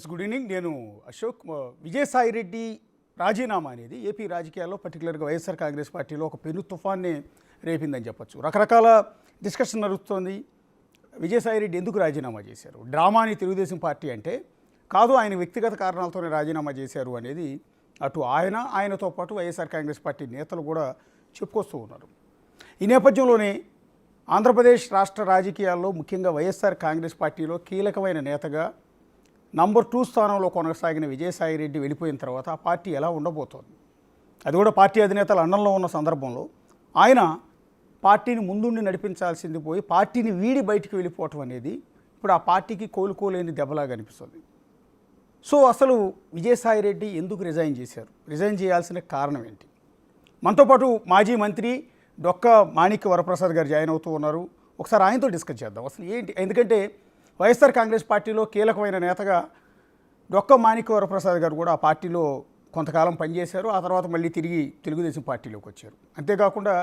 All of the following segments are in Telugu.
Good evening. నేను అశోక్. విజయసాయి రెడ్డి రాజీనామా అనేది ఏపీ రాజకీయాల్లో పర్టికులర్గా వైఎస్ఆర్ కాంగ్రెస్ పార్టీలో ఒక పెను తుఫాన్ని రేపిందని చెప్పొచ్చు. రకరకాల డిస్కషన్ నడుస్తుంది. విజయసాయి రెడ్డి ఎందుకు రాజీనామా చేశారు, డ్రామాని తెలుగుదేశం పార్టీ అంటే కాదు, ఆయన వ్యక్తిగత కారణాలతోనే రాజీనామా చేశారు అనేది అటు ఆయనతో పాటు వైఎస్ఆర్ కాంగ్రెస్ పార్టీ నేతలు కూడా చెప్పుకొస్తూ ఉన్నారు. ఈ నేపథ్యంలోనే ఆంధ్రప్రదేశ్ రాష్ట్ర రాజకీయాల్లో ముఖ్యంగా వైఎస్ఆర్ కాంగ్రెస్ పార్టీలో కీలకమైన నేతగా నంబర్ 2 స్థానంలో కొనసాగిన విజయసాయి రెడ్డి వెళ్ళిపోయిన తర్వాత ఆ పార్టీ ఎలా ఉండబోతోంది, అది కూడా పార్టీ అధినేతలు అండంలో ఉన్న సందర్భంలో ఆయన పార్టీని ముందుండి నడిపించాల్సింది పోయి పార్టీని వీడి బయటికి వెళ్ళిపోవటం అనేది ఇప్పుడు ఆ పార్టీకి కోలుకోలేని దెబ్బలాగా అనిపిస్తుంది. సో అసలు విజయసాయి రెడ్డి ఎందుకు రిజైన్ చేశారు, రిజైన్ చేయాల్సిన కారణం ఏంటి? మనతో పాటు మాజీ మంత్రి డొక్కా మాణిక్య వరప్రసాద్ గారు జాయిన్ అవుతూ ఉన్నారు. ఒకసారి ఆయనతో డిస్కస్ చేద్దాం అసలు ఏంటి. ఎందుకంటే వైఎస్ఆర్ కాంగ్రెస్ పార్టీలో కీలకమైన నేతగా డొక్కా మాణిక్య వరప్రసాద్ గారు కూడా ఆ పార్టీలో కొంతకాలం పనిచేశారు. ఆ తర్వాత మళ్ళీ తిరిగి తెలుగుదేశం పార్టీలోకి వచ్చారు. అంతేకాకుండా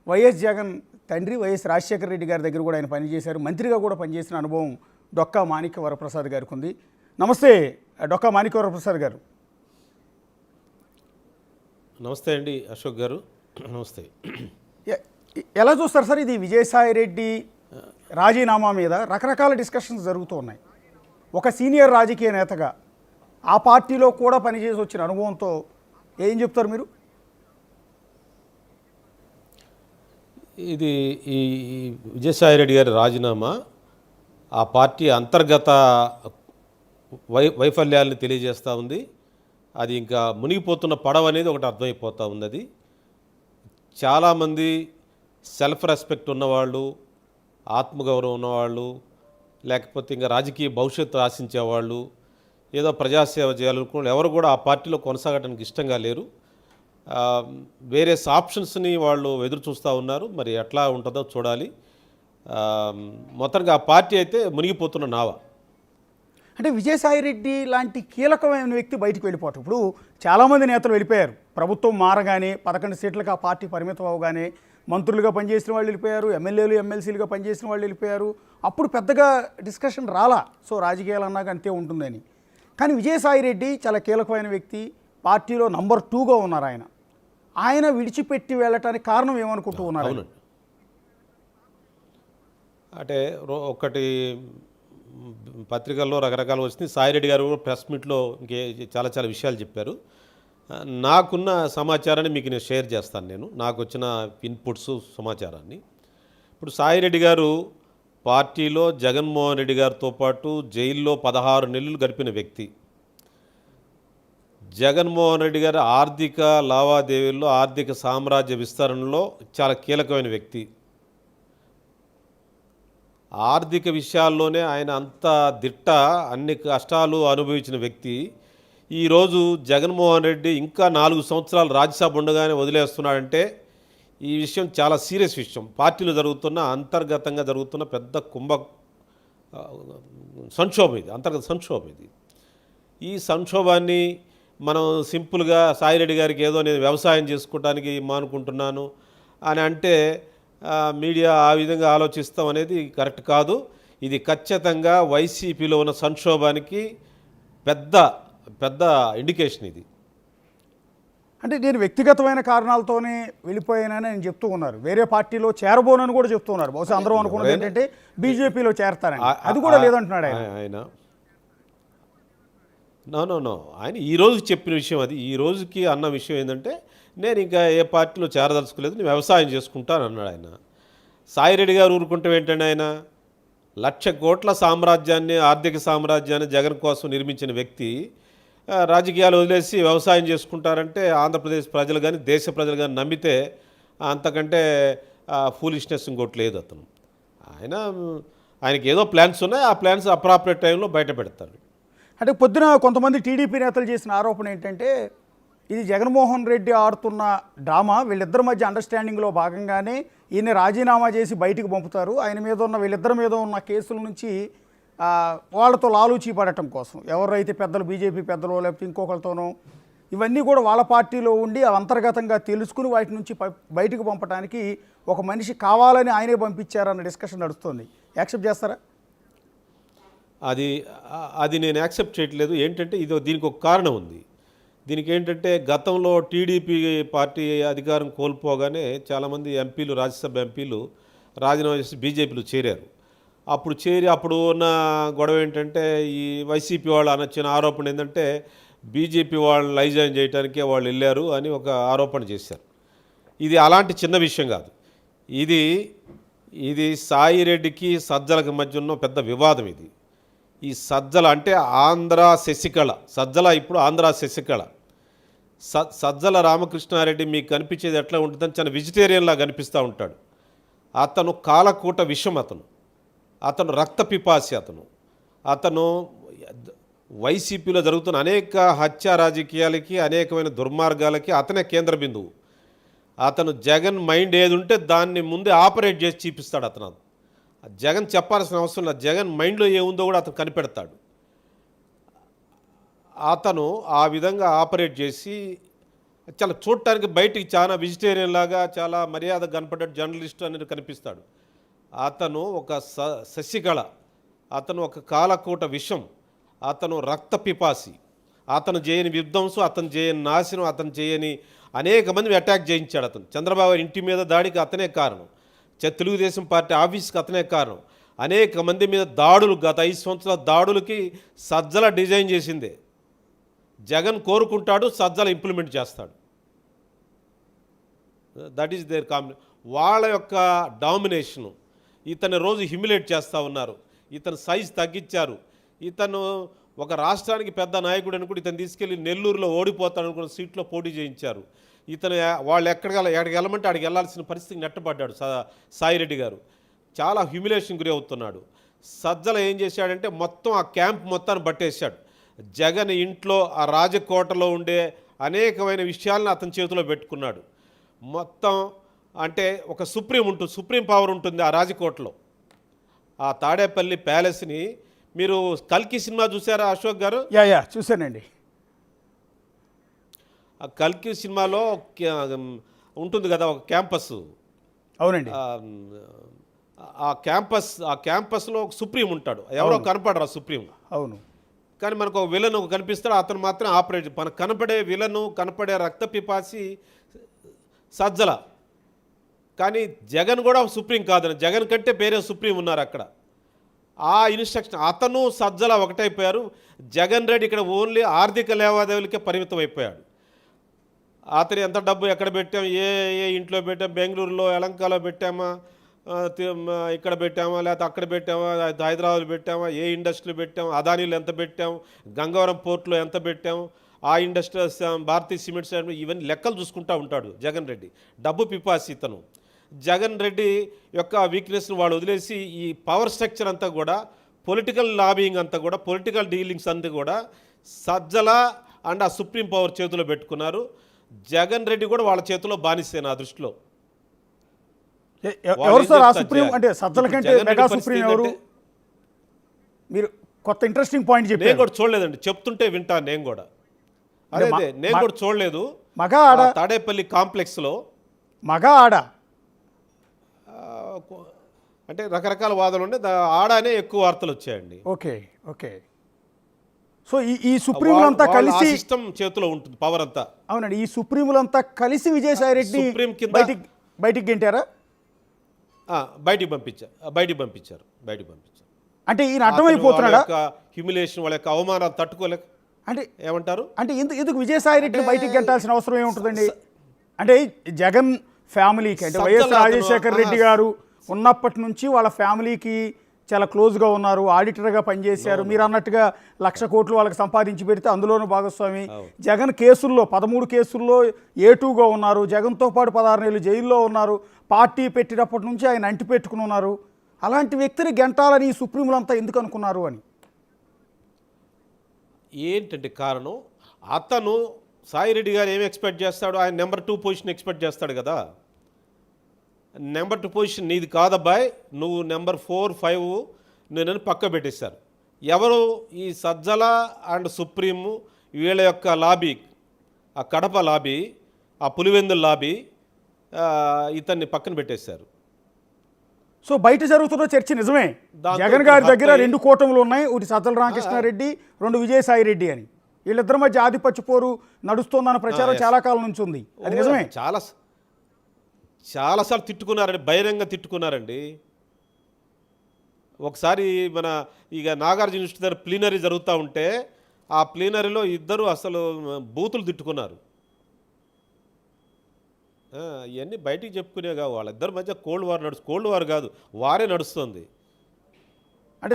వైఎస్ జగన్ తండ్రి వైఎస్ రాజశేఖర రెడ్డి గారి దగ్గర కూడా ఆయన పనిచేశారు. మంత్రిగా కూడా పనిచేసిన అనుభవం డొక్కా మాణిక్య వరప్రసాద్ గారికి ఉంది. నమస్తే డొక్కా మాణిక్య వరప్రసాద్ గారు. నమస్తే అండి అశోక్ గారు. నమస్తే. ఎలా చూస్తారు సార్ ఇది విజయసాయి రెడ్డి రాజీనామా మీద రకరకాల డిస్కషన్స్ జరుగుతూ ఉన్నాయి. ఒక సీనియర్ రాజకీయ నేతగా ఆ పార్టీలో కూడా పనిచేసి వచ్చిన అనుభవంతో ఏం చెప్తారు మీరు? ఇది ఈ విజయసాయి రెడ్డి గారి రాజీనామా ఆ పార్టీ అంతర్గత వైఫల్యాలను తెలియజేస్తూ ఉంది. అది ఇంకా మునిగిపోతున్న పడవ అనేది ఒకటి అర్థమైపోతూ ఉన్నది. చాలామంది సెల్ఫ్ రెస్పెక్ట్ ఉన్నవాళ్ళు, ఆత్మగౌరవం ఉన్నవాళ్ళు, లేకపోతే ఇంకా రాజకీయ భవిష్యత్తు ఆశించేవాళ్ళు, ఏదో ప్రజాసేవ చేయాలనుకున్న ఎవరు కూడా ఆ పార్టీలో కొనసాగడానికి ఇష్టంగా లేరు. వేరే ఆప్షన్స్ని వాళ్ళు ఎదురు చూస్తూ ఉన్నారు. మరి ఎట్లా ఉంటుందో చూడాలి. మొత్తంగా ఆ పార్టీ అయితే మునిగిపోతున్న నావ. అంటే విజయసాయి రెడ్డి లాంటి కీలకమైన వ్యక్తి బయటికి వెళ్ళిపోవటం, ఇప్పుడు చాలామంది నేతలు వెళ్ళిపోయారు. ప్రభుత్వం మారగానే 11 సీట్లకు ఆ పార్టీ పరిమితం అవగానే మంత్రులుగా పనిచేసిన వాళ్ళు వెళ్ళిపోయారు, ఎమ్మెల్యేలు ఎమ్మెల్సీలుగా పనిచేసిన వాళ్ళు వెళ్ళిపోయారు. అప్పుడు పెద్దగా డిస్కషన్ రాలా. సో రాజకీయాలు అన్నాక అంతే ఉంటుందని. కానీ విజయసాయి రెడ్డి చాలా కీలకమైన వ్యక్తి, పార్టీలో నంబర్ 2గా ఉన్నారు. ఆయన విడిచిపెట్టి వెళ్ళటానికి కారణం ఏమనుకుంటూ ఉన్నారు? అవునండి, అంటే ఒకటి పత్రికల్లో రకరకాలు వచ్చింది. సాయిరెడ్డి గారు ప్రెస్ మీట్లో ఇంకే చాలా చాలా విషయాలు చెప్పారు. నాకున్న సమాచారాన్ని మీకు నేను షేర్ చేస్తాను. నాకు వచ్చిన ఇన్పుట్స్ సమాచారాన్ని. ఇప్పుడు సాయిరెడ్డి గారు పార్టీలో జగన్మోహన్ రెడ్డి గారితో పాటు జైల్లో 16 నెలలు గడిపిన వ్యక్తి. జగన్మోహన్ రెడ్డి గారి ఆర్థిక లావాదేవీల్లో, ఆర్థిక సామ్రాజ్య విస్తరణలో చాలా కీలకమైన వ్యక్తి. ఆర్థిక విషయాల్లోనే ఆయన అంత దిట్ట, అన్ని కష్టాలు అనుభవించిన వ్యక్తి. ఈరోజు జగన్మోహన్ రెడ్డి ఇంకా 4 సంవత్సరాలు రాజ్యసభ ఉండగానే వదిలేస్తున్నాడంటే ఈ విషయం చాలా సీరియస్ విషయం. పార్టీలో జరుగుతున్న అంతర్గతంగా జరుగుతున్న పెద్ద సంక్షోభం ఇది, అంతర్గత సంక్షోభం ఇది. ఈ సంక్షోభాన్ని మనం సింపుల్గా సాయిరెడ్డి గారికి ఏదో నేను వ్యవసాయం చేసుకోవడానికి మానుకుంటున్నాను అని అంటే మీడియా ఆ విధంగా ఆలోచిస్తాం అనేది కరెక్ట్ కాదు. ఇది ఖచ్చితంగా వైసీపీలో ఉన్న సంక్షోభానికి పెద్ద పెద్ద ఇండికేషన్ ఇది. అంటే నేను వ్యక్తిగతమైన కారణాలతోనే వెళ్ళిపోయానని ఆయన చెప్తూ ఉన్నారు. వేరే పార్టీలో చేరబోనని కూడా చెప్తూ ఉన్నారు. బహుశా అందరూ అనుకున్నది ఏంటంటే బీజేపీలో చేరతారని, అది కూడా లేదంటున్నాడు ఆయన. నో ఆయన ఈరోజు చెప్పిన విషయం అది. ఈ రోజుకి అన్న విషయం ఏంటంటే నేను ఇంకా ఏ పార్టీలో చేరదలుచుకోలేదు, నేను వ్యవసాయం చేసుకుంటాను అన్నాడు ఆయన. సాయిరెడ్డి గారు ఊరుకుంటే ఏంటంటే ఆయన 1,00,000 కోట్ల సామ్రాజ్యాన్ని, ఆర్థిక సామ్రాజ్యాన్ని జగన్ కోసం నిర్మించిన వ్యక్తి రాజకీయాలు వదిలేసి వ్యవసాయం చేసుకుంటారంటే ఆంధ్రప్రదేశ్ ప్రజలు కానీ దేశ ప్రజలు కానీ నమ్మితే అంతకంటే ఫూలిష్నెస్ ఇంకోటి లేదు. అతను ఆయనకి ఏదో ప్లాన్స్ ఉన్నాయి, ఆ ప్లాన్స్ అప్రాపరేట్ టైంలో బయట పెడతారు. అంటే పొద్దున కొంతమంది టీడీపీ నేతలు చేసిన ఆరోపణ ఏంటంటే ఇది జగన్మోహన్ రెడ్డి ఆడుతున్న డ్రామా, వీళ్ళిద్దరి మధ్య అండర్స్టాండింగ్లో భాగంగానే ఈయన రాజీనామా చేసి బయటికి పంపుతారు. ఆయన మీద ఉన్న వీళ్ళిద్దరి మీద ఉన్న కేసుల నుంచి వాళ్ళతో లాలూచీ పడటం కోసం, ఎవరైతే పెద్దలు బీజేపీ పెద్దలు లేకపోతే ఇంకొకరితోనో, ఇవన్నీ కూడా వాళ్ళ పార్టీలో ఉండి అంతర్గతంగా తెలుసుకుని వాటి నుంచి బయటకు పంపడానికి ఒక మనిషి కావాలని ఆయనే పంపించారన్న డిస్కషన్ నడుస్తుంది. యాక్సెప్ట్ చేస్తారా? అది అది నేను యాక్సెప్ట్ చేయట్లేదు. ఏంటంటే దీనికి ఒక కారణం ఉంది. దీనికి ఏంటంటే గతంలో టీడీపీ పార్టీ అధికారం కోల్పోగానే చాలామంది ఎంపీలు, రాజ్యసభ ఎంపీలు రాజీనామా చేసి బీజేపీలో చేరారు. అప్పుడు ఉన్న గొడవ ఏంటంటే ఈ వైసీపీ వాళ్ళు అనొచ్చిన ఆరోపణ ఏంటంటే బీజేపీ వాళ్ళని లైజాయిన్ చేయడానికే వాళ్ళు వెళ్ళారు అని ఒక ఆరోపణ చేశారు. ఇది అలాంటి చిన్న విషయం కాదు. ఇది సాయిరెడ్డికి సజ్జలకి మధ్య ఉన్న పెద్ద వివాదం. ఈ సజ్జల అంటే ఆంధ్ర శశికళ, సజ్జల ఇప్పుడు ఆంధ్ర శశికళ. సజ్జల రామకృష్ణారెడ్డి మీకు కనిపించేది ఎట్లా ఉంటుందని చాలా వెజిటేరియన్లా కనిపిస్తూ ఉంటాడు. అతను కాలకూట విషం, అతను రక్త పిపాసి, అతను వైసీపీలో జరుగుతున్న అనేక హత్య రాజకీయాలకి, అనేకమైన దుర్మార్గాలకి అతనే కేంద్ర బిందువు. అతను జగన్ మైండ్ ఏది ఉంటే దాన్ని ముందే ఆపరేట్ చేసి చూపిస్తాడు. అతను జగన్ చెప్పాల్సిన అవసరం లేదు. జగన్ మైండ్లో ఏముందో కూడా అతను కనిపెడతాడు. అతను ఆ విధంగా ఆపరేట్ చేసి చాలా చూడటానికి బయటికి చాలా వెజిటేరియన్ లాగా చాలా మర్యాద కనపడ్డ జర్నలిస్ట్ అనేది కనిపిస్తాడు. అతను ఒక శశికళ, అతను ఒక కాలకూట విషం, అతను రక్త పిపాసి. అతను చేయని విధ్వంసం, అతను చేయని నాశనం, అతను చేయని అనేక మంది అటాక్ చేయించాడు. అతను చంద్రబాబు ఇంటి మీద దాడికి అతనే కారణం, తెలుగుదేశం పార్టీ ఆఫీస్కి అతనే కారణం, అనేక మంది మీద దాడులు, గత 5 సంవత్సరాల దాడులకి సజ్జల డిజైన్ చేసిందే. జగన్ కోరుకుంటాడు, సజ్జల ఇంప్లిమెంట్ చేస్తాడు. దట్ ఈస్ దేర్ వాళ్ళ యొక్క డామినేషను. ఇతను రోజు హ్యూమిలేట్ చేస్తూ ఉన్నారు. ఇతను సైజ్ తగ్గించారు. ఇతను ఒక రాష్ట్రానికి పెద్ద నాయకుడు అనుకుంటే ఇతను తీసుకెళ్ళి నెల్లూరులో ఓడిపోతాడు అనుకున్న సీట్లో పోటీ చేయించారు. వాళ్ళు ఎక్కడికి వెళ్ళమంటే ఆడికి వెళ్ళాల్సిన పరిస్థితికి నెట్టబడ్డాడు సాయిరెడ్డి గారు. చాలా హ్యూమిలేషన్ గురి అవుతున్నాడు. సజ్జల ఏం చేశాడంటే మొత్తం ఆ క్యాంప్ మొత్తాన్ని పట్టేశాడు. జగన్ ఇంట్లో ఆ రాజకోటలో ఉండే అనేకమైన విషయాలను అతని చేతిలో పెట్టుకున్నాడు. మొత్తం అంటే ఒక సుప్రీం పవర్ ఉంటుంది ఆ రాజకోటలో. ఆ తాడేపల్లి ప్యాలెస్ని మీరు కల్కి సినిమా చూసారా అశోక్ గారు? యా చూశానండి. ఆ కల్కి సినిమాలో ఉంటుంది కదా ఒక క్యాంపస్. అవునండి. ఆ క్యాంపస్లో ఒక సుప్రీం ఉంటాడు. ఎవరో కనపడరు ఆ సుప్రీం. అవును. కానీ మనకు ఒక విలన్ కనిపిస్తాడు. అతను మాత్రం ఆపరేట్, మనకు కనపడే విలను, కనపడే రక్త పిపాసి సజ్జల. కానీ జగన్ కూడా సుప్రీం కాదని, జగన్ కంటే వేరే సుప్రీం ఉన్నారు అక్కడ. ఆ ఇన్స్ట్రక్షన్ అతను సజ్జల ఒకటైపోయారు. జగన్ రెడ్డి ఇక్కడ ఓన్లీ ఆర్థిక లావాదేవీలకే పరిమితం అయిపోయాడు. అతను ఎంత డబ్బు ఎక్కడ పెట్టాం, ఏ ఇంట్లో పెట్టాం, బెంగళూరులో ఎలంకాలో పెట్టామా, ఇక్కడ పెట్టామా, లేకపోతే అక్కడ పెట్టామా, హైదరాబాద్లో పెట్టామా, ఏ ఇండస్ట్రీలో పెట్టాము, అదానీలో ఎంత పెట్టాము, గంగవరం పోర్ట్లో ఎంత పెట్టాము, ఆ ఇండస్ట్రీస్, భారతీయ సిమెంట్స్, ఇవన్నీ లెక్కలు చూసుకుంటూ ఉంటాడు జగన్ రెడ్డి. డబ్బు పిపాసి ఇతను. జగన్ రెడ్డి యొక్క వీక్నెస్ను వాడు వదిలేసి ఈ పవర్ స్ట్రక్చర్ అంతా కూడా, పొలిటికల్ లాబింగ్ అంతా కూడా, పొలిటికల్ డీలింగ్స్ అంతా కూడా సజ్జల అండ్ ఆ సుప్రీం పవర్ చేతిలో పెట్టుకున్నారు. జగన్ రెడ్డి కూడా వాళ్ళ చేతిలో బానిసే నా దృష్టిలో. ఎవరు సార్ ఆ సుప్రీం? అంటే సజ్జల కంటే మెగా సుప్రీం ఎవరు? మీరు కొత్త ఇంట్రెస్టింగ్ పాయింట్ చెప్పారు. నేను కూడా చూడలేదండి, చెప్తుంటే వింటాను నేను కూడా. అదే నేను కూడా చూడలేదు. మగా ఆడ తాడేపల్లి కాంప్లెక్స్లో మగా ఆడ అంటే రకరకాల వాదనలు ఉండే, ఆడానే ఎక్కువ వార్తలు వచ్చాయండి. ఓకే. సో ఈ సుప్రీంలంతా కలిసి సిస్టమ్ చేతిలో ఉంటుంది పవర్ అంతా. అవునండి. ఈ సుప్రీంలంతా కలిసి విజయసాయి రెడ్డి బయటికి గెంటారా? బయటికి పంపించారు. అంటే ఈయన అర్థమైపోతున్నాడా? హ్యూమిలేషన్, వాళ్ళ యొక్క అవమానాలు తట్టుకోలేక. అంటే ఏమంటారు అంటే ఎందుకు విజయసాయి రెడ్డిని బయటికి గెంటాల్సిన అవసరం ఏముంటుందండి? అంటే జగన్ ఫ్యామిలీకి, అంటే వైఎస్ రాజశేఖర్ రెడ్డి గారు ఉన్నప్పటి నుంచి వాళ్ళ ఫ్యామిలీకి చాలా క్లోజ్గా ఉన్నారు, ఆడిటర్గా పనిచేశారు. మీరు అన్నట్టుగా 1,00,000 కోట్లు వాళ్ళకి సంపాదించి పెడితే అందులోనూ భాగస్వామి. జగన్ కేసుల్లో 13 కేసుల్లో A2గా ఉన్నారు. జగన్తో పాటు 16 నెలలు జైల్లో ఉన్నారు. పార్టీ పెట్టినప్పటి నుంచి ఆయన అంటి పెట్టుకుని ఉన్నారు. అలాంటి వ్యక్తిని గెంటాలని సుప్రీంలంతా ఎందుకు అనుకున్నారు అని ఏంటంటే కారణం, అతను సాయిరెడ్డి గారు ఏమి ఎక్స్పెక్ట్ చేస్తాడు? ఆయన నెంబర్ 2 పొజిషన్ ఎక్స్పెక్ట్ చేస్తాడు కదా. నెంబర్ 2 పొజిషన్ నీది కాదబ్బాయి, నువ్వు నెంబర్ 4, 5 నేను పక్క పెట్టేశారు. ఎవరు? ఈ సజ్జల అండ్ సుప్రీం వీళ్ళ యొక్క లాబీ, ఆ కడప లాబీ, ఆ పులివెందుల లాబీ ఇతన్ని పక్కన పెట్టేశారు. సో బయట జరుగుతున్న చర్చ నిజమే. దాంతో జగన్ గారి ఇప్పుడు దగ్గర హత్య 2 కూటములు ఉన్నాయి, ఒకటి సజ్జల రామకృష్ణారెడ్డి, 2 విజయసాయి రెడ్డి అని. వీళ్ళిద్దరి మధ్య ఆధిపత్య పోరు నడుస్తోందన్న ప్రచారం చాలా కాలం నుంచి ఉంది. అది నిజమే. చాలాసార్లు తిట్టుకున్నారండి, బహిరంగ తిట్టుకున్నారండి. ఒకసారి మన ఇక నాగార్జున యూనివర్సిటీ దగ్గర ప్లీనరీ జరుగుతూ ఉంటే ఆ ప్లీనరీలో ఇద్దరు అసలు బూతులు తిట్టుకున్నారు. ఇవన్నీ బయటికి చెప్పుకునేగా, వాళ్ళిద్దరి మధ్య కోల్డ్ వార్ కాదు, వారే నడుస్తుంది. అంటే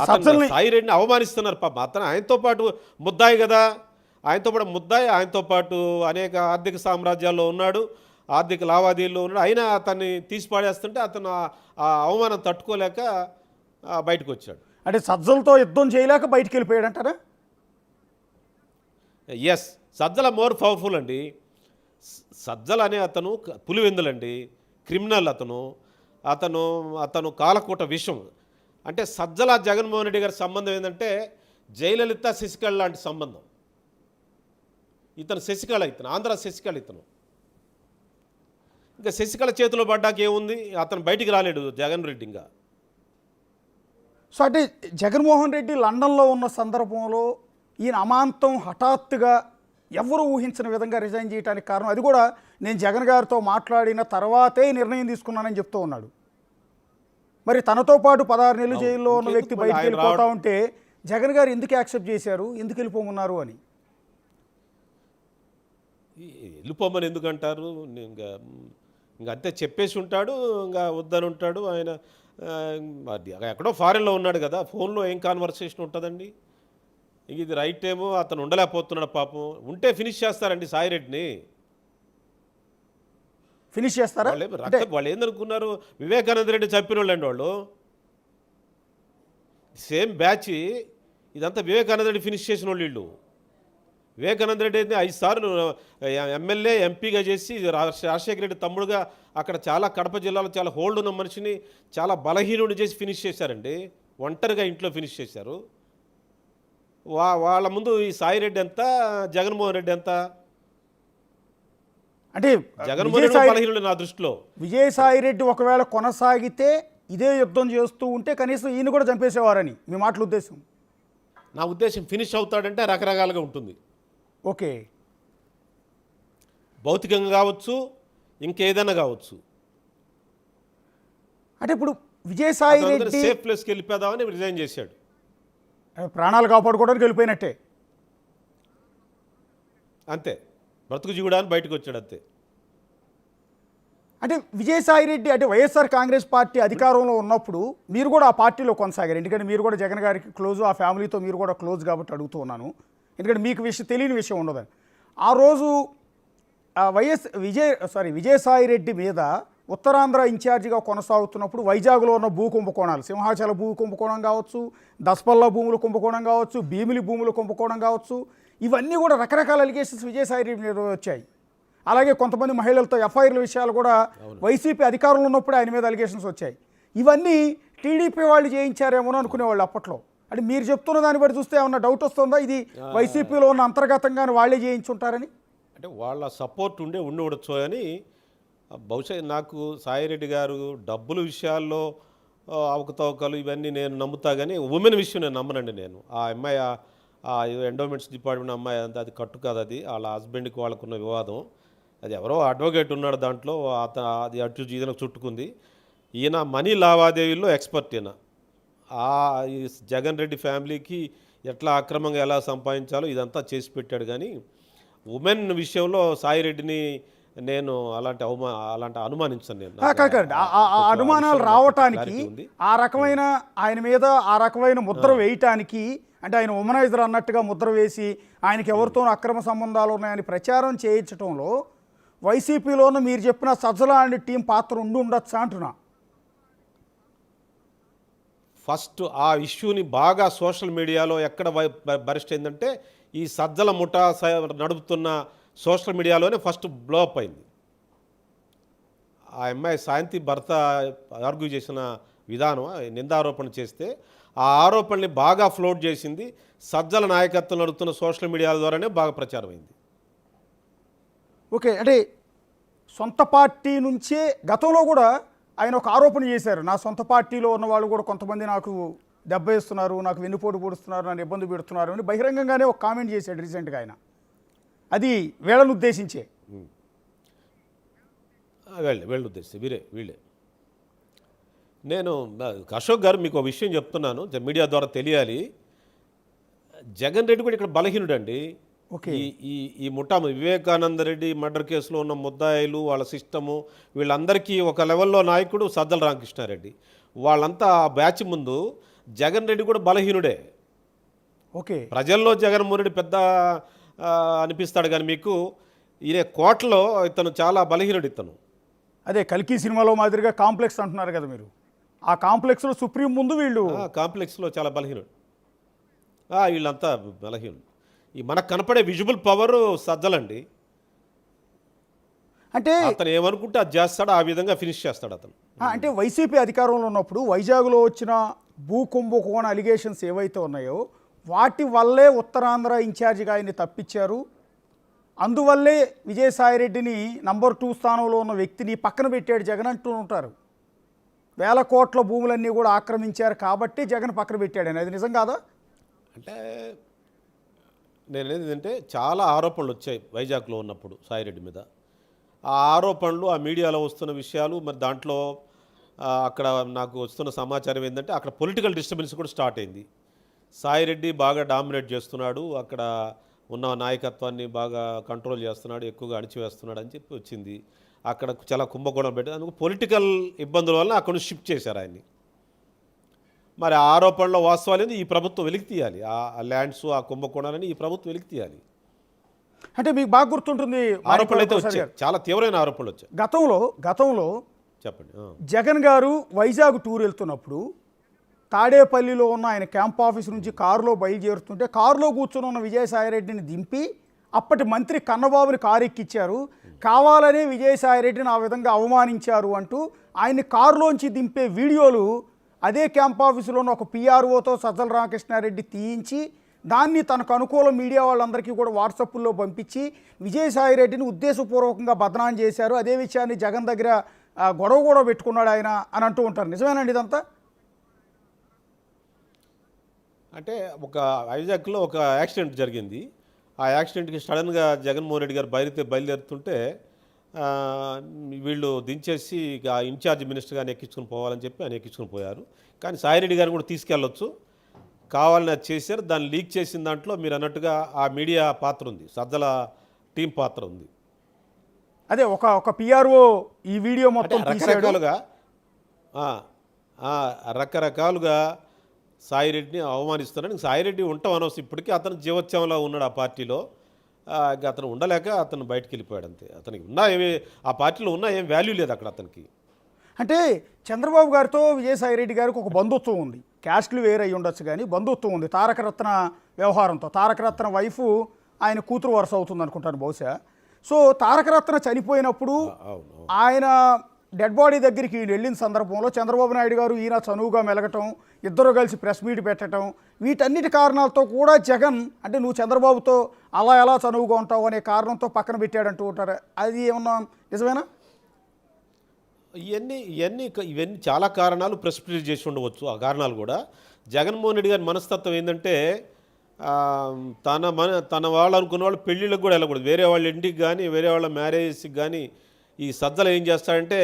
సాయి రెడ్డిని అవమానిస్తున్నారు పాప. అతను ఆయనతో పాటు ముద్దాయి కదా, ఆయనతో పాటు అనేక ఆర్థిక సామ్రాజ్యాల్లో ఉన్నాడు, ఆర్థిక లావాదేవీల్లో ఉన్నాడు. అయినా అతన్ని తీసి పాడేస్తుంటే అతను ఆ అవమానం తట్టుకోలేక బయటకు వచ్చాడు. అంటే సజ్జలతో యుద్ధం చేయలేక బయటికి వెళ్ళిపోయాడు అంటారా? ఎస్, సజ్జల మోర్ పవర్ఫుల్ అండి. సజ్జల అనే అతను పులివెందులండి, క్రిమినల్. అతను కాలకూట విషం. అంటే సజ్జల జగన్మోహన్ రెడ్డి గారి సంబంధం ఏంటంటే జయలలిత శశికళ లాంటి సంబంధం. ఇతను ఆంధ్ర శశికళ. ఇంకా శశికళ చేతిలో పడ్డాక ఏముంది, అతను బయటికి రాలేడు జగన్ రెడ్డి. ఇంకా సో అంటే జగన్మోహన్ రెడ్డి లండన్లో ఉన్న సందర్భంలో ఈయన అమాంతం హఠాత్తుగా ఎవరు ఊహించిన విధంగా రిజైన్ చేయడానికి కారణం, అది కూడా నేను జగన్ గారితో మాట్లాడిన తర్వాతే నిర్ణయం తీసుకున్నానని చెప్తూ ఉన్నాడు. మరి తనతో పాటు 16 నెలలు జైల్లో ఉన్న వ్యక్తి బయటికి వెళ్ళిపోతా ఉంటే జగన్ గారు ఎందుకు యాక్సెప్ట్ చేశారు, ఎందుకు వెళ్ళిపోమన్నారు అని? వెళ్ళిపోమని ఎందుకంటారు? ఇంకా అంతే చెప్పేసి ఉంటాడు, ఇంకా వద్దని ఉంటాడు ఆయన. ఎక్కడో ఫారెన్లో ఉన్నాడు కదా, ఫోన్లో ఏం కాన్వర్సేషన్ ఉంటుందండి. ఇది రైట్ ఏమో, అతను ఉండలేకపోతున్నాడు పాపం. ఉంటే ఫినిష్ చేస్తారండి సాయిరెడ్డిని. ఫినిష్ చేస్తారా? వాళ్ళు ఏందనుకున్నారు, వివేకానంద రెడ్డి చంపిన వాళ్ళండి వాళ్ళు. సేమ్ బ్యాచ్ ఇదంతా వివేకానంద రెడ్డి ఫినిష్ చేసిన వాళ్ళు వీళ్ళు. వివేకానంద రెడ్డి అయితే 5 సార్లు ఎమ్మెల్యే ఎంపీగా చేసి రాజశేఖర రెడ్డి తమ్ముడుగా అక్కడ చాలా కడప జిల్లాలో చాలా హోల్డ్ ఉన్న మనిషిని చాలా బలహీనుడు చేసి ఫినిష్ చేశారండి. ఒంటరిగా ఇంట్లో ఫినిష్ చేశారు. వాళ్ళ ముందు ఈ సాయిరెడ్డి ఎంత, జగన్మోహన్ రెడ్డి ఎంత? అంటే జగన్మోహన్ రెడ్డి బలహీనుడు నా దృష్టిలో. విజయసాయి రెడ్డి ఒకవేళ కొనసాగితే ఇదే యుద్ధం చేస్తూ ఉంటే కనీసం ఈయన కూడా చంపేసేవారని మీ మాటల ఉద్దేశం? నా ఉద్దేశం ఫినిష్ అవుతాడంటే రకరకాలుగా ఉంటుంది. ఓకే, భౌతికంగా కావచ్చు, ఇంకేదైనా కావచ్చు. అంటే ఇప్పుడు విజయసాయి రెడ్డి సేఫ్ ప్లేస్కి వెళ్ళిపోదామని రిజైన్ చేశాడు. ప్రాణాలు కాపాడుకోవడానికి వెళ్ళిపోయినట్టే. అంతే, బ్రతుకు జీవుడాన్ని బయటకు వచ్చాడు అంతే. అంటే విజయసాయి రెడ్డి అంటే వైఎస్ఆర్ కాంగ్రెస్ పార్టీ అధికారంలో ఉన్నప్పుడు మీరు కూడా ఆ పార్టీలో కొనసాగారు. ఎందుకంటే మీరు కూడా జగన్ గారికి క్లోజ్, ఆ ఫ్యామిలీతో మీరు కూడా క్లోజ్ కాబట్టి అడుగుతూ ఉన్నాను. ఎందుకంటే మీకు తెలియని విషయం ఉండదని. ఆ రోజు విజయసాయి రెడ్డి మీద ఉత్తరాంధ్ర ఇన్ఛార్జిగా కొనసాగుతున్నప్పుడు వైజాగ్లో ఉన్న భూ కుంభకోణాలు, సింహాచల భూ కుంభకోణం కావచ్చు, దసపల్ల భూముల కుంభకోణం కావచ్చు, భీమిలి భూముల కుంభకోణం కావచ్చు, ఇవన్నీ కూడా రకరకాల అలిగేషన్స్ విజయసాయి రెడ్డి మీద వచ్చాయి. అలాగే కొంతమంది మహిళలతో ఎఫ్ఐఆర్ల విషయాలు కూడా వైసీపీ అధికారంలో ఉన్నప్పుడు ఆయన మీద అలిగేషన్స్ వచ్చాయి. ఇవన్నీ టీడీపీ వాళ్ళు చేయించారేమో అనుకునేవాళ్ళు అప్పట్లో. అంటే మీరు చెప్తున్న దాన్ని బట్టి చూస్తే ఏమన్నా డౌట్ వస్తుందా, ఇది వైసీపీలో ఉన్న అంతర్గతంగానే వాళ్ళే చేయించుంటారని? అంటే వాళ్ళ సపోర్ట్ ఉండవచ్చు అని. బహుశా నాకు సాయిరెడ్డి గారు డబ్బుల విషయాల్లో అవకతవకలు ఇవన్నీ నేను నమ్ముతా, కానీ ఉమెన్ విషయం నేను నమ్మనండి. నేను ఆ అమ్మాయి ఎండోమెంట్స్ డిపార్ట్మెంట్ అమ్మాయి అంతా అది కట్టు కాదు, అది వాళ్ళ హస్బెండ్కి వాళ్ళకున్న వివాదం. అది ఎవరో అడ్వకేట్ ఉన్నాడు దాంట్లో, అది అటు ఈయనకు చుట్టుకుంది. ఈయన మనీ లావాదేవీల్లో ఎక్స్పర్ట్. ఈయన ఈ జగన్ రెడ్డి ఫ్యామిలీకి ఎట్లా అక్రమంగా ఎలా సంపాదించాలో ఇదంతా చేసి పెట్టాడు. కానీ ఉమెన్ విషయంలో సాయిరెడ్డిని నేను అలాంటి అనుమానించాను. నేను అనుమానాలు రావటానికి ఆ రకమైన ఆయన మీద ఆ రకమైన ముద్ర వేయటానికి, అంటే ఆయన ఉమనైజర్ అన్నట్టుగా ముద్ర వేసి ఆయనకి ఎవరితోనూ అక్రమ సంబంధాలు ఉన్నాయని ప్రచారం చేయించడంలో వైసీపీలోనూ మీరు చెప్పిన సజ్జల అండ్ టీం పాత్ర ఉండొచ్చా అంటున్నా. ఫస్ట్ ఆ ఇష్యూని బాగా సోషల్ మీడియాలో ఎక్కడ బరిస్ట్ అయిందంటే ఈ సజ్జల ముఠా నడుపుతున్న సోషల్ మీడియాలోనే ఫస్ట్ బ్లోఅప్ అయింది. ఆ అమ్మాయి శాంతి భర్త ఆర్గ్యూ చేసిన విధానం, నిందారోపణ చేస్తే ఆ ఆరోపణని బాగా ఫ్లోట్ చేసింది సజ్జల నాయకత్వం నడుపుతున్న సోషల్ మీడియాల ద్వారానే బాగా ప్రచారం అయింది. ఓకే, అంటే సొంత పార్టీ నుంచే గతంలో కూడా ఆయన ఒక ఆరోపణ చేశారు, నా సొంత పార్టీలో ఉన్న వాళ్ళు కూడా కొంతమంది నాకు దెబ్బ వేస్తున్నారు, నాకు వెన్నుపోటు పొడుస్తున్నారు, నన్ను ఇబ్బంది పెడుతున్నారు అని బహిరంగంగానే ఒక కామెంట్ చేశాడు రీసెంట్గా ఆయన. అది వీళ్ళను ఉద్దేశించే. వీళ్ళు ఉద్దేశిస్తే వీళ్ళే. నేను అశోక్ గారు మీకు ఒక విషయం చెప్తున్నాను, మీడియా ద్వారా తెలియాలి. జగన్ రెడ్డి కూడా ఇక్కడ బలహీనుడు అండి. ఓకే. ఈ ముఠా వివేకానంద రెడ్డి మర్డర్ కేసులో ఉన్న ముద్దాయిలు, వాళ్ళ సిస్టము, వీళ్ళందరికీ ఒక లెవెల్లో నాయకుడు సజ్జల రామకృష్ణారెడ్డి. వాళ్ళంతా ఆ బ్యాచ్ ముందు జగన్ రెడ్డి కూడా బలహీనుడే. ఓకే. ప్రజల్లో జగన్మోహన్ రెడ్డి పెద్ద అనిపిస్తాడు, కానీ మీకు ఈయన కోటలో ఇతను చాలా బలహీనుడు. ఇతను అదే కల్కి సినిమాలో మాదిరిగా కాంప్లెక్స్ అంటున్నారు కదా మీరు, ఆ కాంప్లెక్స్లో సుప్రీం ముందు వీళ్ళు కాంప్లెక్స్లో చాలా బలహీనుడు. వీళ్ళంతా బలహీనుడు. ఈ మనకు కనపడే విజువల్ పవర్ సజ్జలండి. అంటే అతను ఏమనుకుంటే అది చేస్తాడు, ఆ విధంగా ఫినిష్ చేస్తాడు అతను. అంటే వైసీపీ అధికారంలో ఉన్నప్పుడు వైజాగ్లో వచ్చిన భూ కుంభకోణ అలిగేషన్స్ ఏవైతే ఉన్నాయో వాటి వల్లే ఉత్తరాంధ్ర ఇన్ఛార్జిగా ఆయన్ని తప్పించారు. అందువల్లే విజయసాయిరెడ్డిని నంబర్ 2 స్థానంలో ఉన్న వ్యక్తిని పక్కన పెట్టాడు జగన్ అంటూ ఉంటారు. 1000 కోట్ల భూములన్నీ కూడా ఆక్రమించారు కాబట్టి జగన్ పక్కన పెట్టాడని. అది నిజం కాదా? అంటే నేను ఏంటంటే చాలా ఆరోపణలు వచ్చాయి వైజాగ్లో ఉన్నప్పుడు సాయిరెడ్డి మీద. ఆ ఆరోపణలు, ఆ మీడియాలో వస్తున్న విషయాలు, మరి దాంట్లో అక్కడ నాకు వస్తున్న సమాచారం ఏంటంటే అక్కడ పొలిటికల్ డిస్టర్బెన్స్ కూడా స్టార్ట్ అయింది. సాయిరెడ్డి బాగా డామినేట్ చేస్తున్నాడు, అక్కడ ఉన్న నాయకత్వాన్ని బాగా కంట్రోల్ చేస్తున్నాడు, ఎక్కువగా అణిచివేస్తున్నాడు అని చెప్పి వచ్చింది. అక్కడ చాలా కుంభకోణం పెట్టి అందుకు పొలిటికల్ ఇబ్బందుల వల్ల అక్కడ నుంచి షిఫ్ట్ చేశారు ఆయన్ని. మరి ఆ ఆరోపణలో వాస్తవాలు ఈ ప్రభుత్వం వెలికి తీయాలి. ఆ ల్యాండ్స్, ఆ కుంభకోణాలని ఈ ప్రభుత్వం వెలికి తీయాలి. అంటే మీకు బాగా గుర్తుంటుంది, ఆరోపణలు అయితే వచ్చాయి, చాలా తీవ్రమైన ఆరోపణలు వచ్చాయి గతంలో చెప్పండి. జగన్ గారు వైజాగ్ టూర్ వెళ్తున్నప్పుడు తాడేపల్లిలో ఉన్న ఆయన క్యాంప్ ఆఫీస్ నుంచి కారులో బయలుదేరుతుంటే కారులో కూర్చొని ఉన్న విజయసాయిరెడ్డిని దింపి అప్పటి మంత్రి కన్నబాబుని కారు ఎక్కిచ్చారు, కావాలనే విజయసాయిరెడ్డిని ఆ విధంగా అవమానించారు అంటూ ఆయన్ని కారులోంచి దింపే వీడియోలు అదే క్యాంప్ ఆఫీసులో ఉన్న ఒక పిఆర్ఓతో సజ్జల రామకృష్ణారెడ్డి తీయించి దాన్ని తనకు అనుకూల మీడియా వాళ్ళందరికీ కూడా వాట్సాప్లో పంపించి విజయసాయిరెడ్డిని ఉద్దేశపూర్వకంగా బదనాం చేశారు. అదే విషయాన్ని జగన్ దగ్గర గొడవ కూడా పెట్టుకున్నాడు ఆయన అని అంటూ ఉంటారు. నిజమేనండి ఇదంతా? అంటే ఒక వైజాగ్లో ఒక యాక్సిడెంట్ జరిగింది. ఆ యాక్సిడెంట్కి సడన్గా జగన్మోహన్ రెడ్డి గారు బయలుదేరుతుంటే వీళ్ళు దించేసి ఆ ఇన్ఛార్జ్ మినిస్టర్ గారిని ఎక్కించుకుని పోవాలని చెప్పి ఆయన ఎక్కించుకుని పోయారు. కానీ సాయిరెడ్డి గారిని కూడా తీసుకెళ్ళొచ్చు, కావాలని అది చేశారు. దాన్ని లీక్ చేసిన దాంట్లో మీరు అన్నట్టుగా ఆ మీడియా పాత్ర ఉంది, సజ్జల టీం పాత్ర ఉంది. అదే ఒక పిఆర్ఓ ఈ వీడియో మొత్తం రకరకాలుగా సాయిరెడ్డిని అవమానిస్తున్నాడు. సాయిరెడ్డి ఉండటం అనవసరం, ఇప్పటికీ అతను జీవోత్సవంలో ఉన్నాడు ఆ పార్టీలో. అతను ఉండలేక అతను బయటకు వెళ్ళిపోయాడు అంతే. అతనికి ఉన్నా ఆ పార్టీలో ఉన్నా ఏం వాల్యూ లేదు అక్కడ అతనికి. అంటే చంద్రబాబు గారితో విజయసాయిరెడ్డి గారికి ఒక బంధుత్వం ఉంది, క్యాస్ట్లు వేరే అయ్యి ఉండొచ్చు కానీ బంధుత్వం ఉంది తారకరత్న వ్యవహారంతో. తారకరత్న వైఫ్ ఆయన కూతురు వరుస అవుతుంది అనుకుంటాను బహుశా. సో తారకరత్న చనిపోయినప్పుడు ఆయన డెడ్ బాడీ దగ్గరికి వెళ్ళిన సందర్భంలో చంద్రబాబు నాయుడు గారు ఈయన చనువుగా మెలగటం, ఇద్దరు కలిసి ప్రెస్ మీట్ పెట్టడం, వీటన్నిటి కారణాలతో కూడా జగన్ అంటే నువ్వు చంద్రబాబుతో అలా ఎలా చనువుగా ఉంటావు అనే కారణంతో పక్కన పెట్టాడంటూ ఉంటారు. అది ఏమన్నా నిజమేనా? ఇవన్నీ చాలా కారణాలు ప్రెసిపిటేట్ చేసి ఉండవచ్చు. ఆ కారణాలు కూడా జగన్మోహన్ రెడ్డి గారి మనస్తత్వం ఏంటంటే తన వాళ్ళు అనుకున్న వాళ్ళు పెళ్ళిళ్ళకి కూడా వెళ్ళకూడదు, వేరే వాళ్ళ ఇంటికి కానీ వేరే వాళ్ళ మ్యారేజ్కి కానీ. ఈ సజ్జలు ఏం చేస్తాడంటే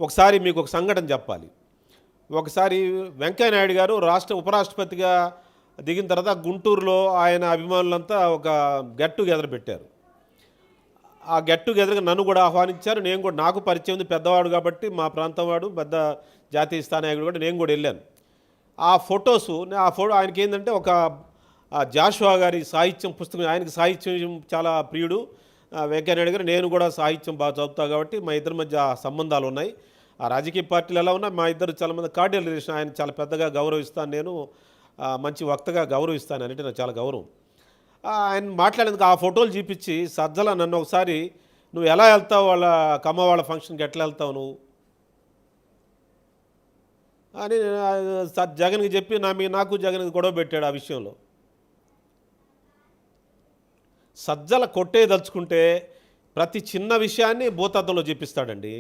ఒకసారి మీకు ఒక సంఘటన చెప్పాలి. ఒకసారి వెంకయ్యనాయుడు గారు ఉపరాష్ట్రపతిగా దిగిన తర్వాత గుంటూరులో ఆయన అభిమానులంతా ఒక గెట్ టుగెదర్ పెట్టారు. ఆ గెట్ టుగెదర్గా నన్ను కూడా ఆహ్వానించారు. నేను కూడా, నాకు పరిచయం ఉంది, పెద్దవాడు కాబట్టి మా ప్రాంతం వాడు, పెద్ద జాతీయ స్థాయి నాయకుడు కూడా, నేను కూడా వెళ్ళాను. ఆ ఫొటోస్ ఆయనకి ఏంటంటే ఒక జాషువా గారి సాహిత్యం పుస్తకం, ఆయనకి సాహిత్యం చాలా ప్రియుడు వెంకయ్యనాయుడు గారు. నేను కూడా సాహిత్యం బాగా చదువుతా కాబట్టి మా ఇద్దరి మధ్య సంబంధాలు ఉన్నాయి. ఆ రాజకీయ పార్టీలు ఎలా ఉన్నాయి, మా ఇద్దరు చాలా మంది కార్డియల్ రిలేషన్. ఆయన చాలా పెద్దగా గౌరవిస్తాను, నేను మంచి వక్తగా గౌరవిస్తాను అంటే నాకు చాలా గౌరవం. ఆయన మాట్లాడేందుకు ఆ ఫోటోలు చూపించి సజ్జల నన్ను ఒకసారి నువ్వు ఎలా వెళ్తావు వాళ్ళ కమ్మ వాళ్ళ ఫంక్షన్కి ఎట్లా వెళ్తావు నువ్వు అని జగన్కి చెప్పి నాకు జగన్కి గొడవ పెట్టాడు. ఆ విషయంలో సజ్జల కొట్టేదలుచుకుంటే ప్రతి చిన్న విషయాన్ని భూతద్దంలో చెప్పిస్తాడండి.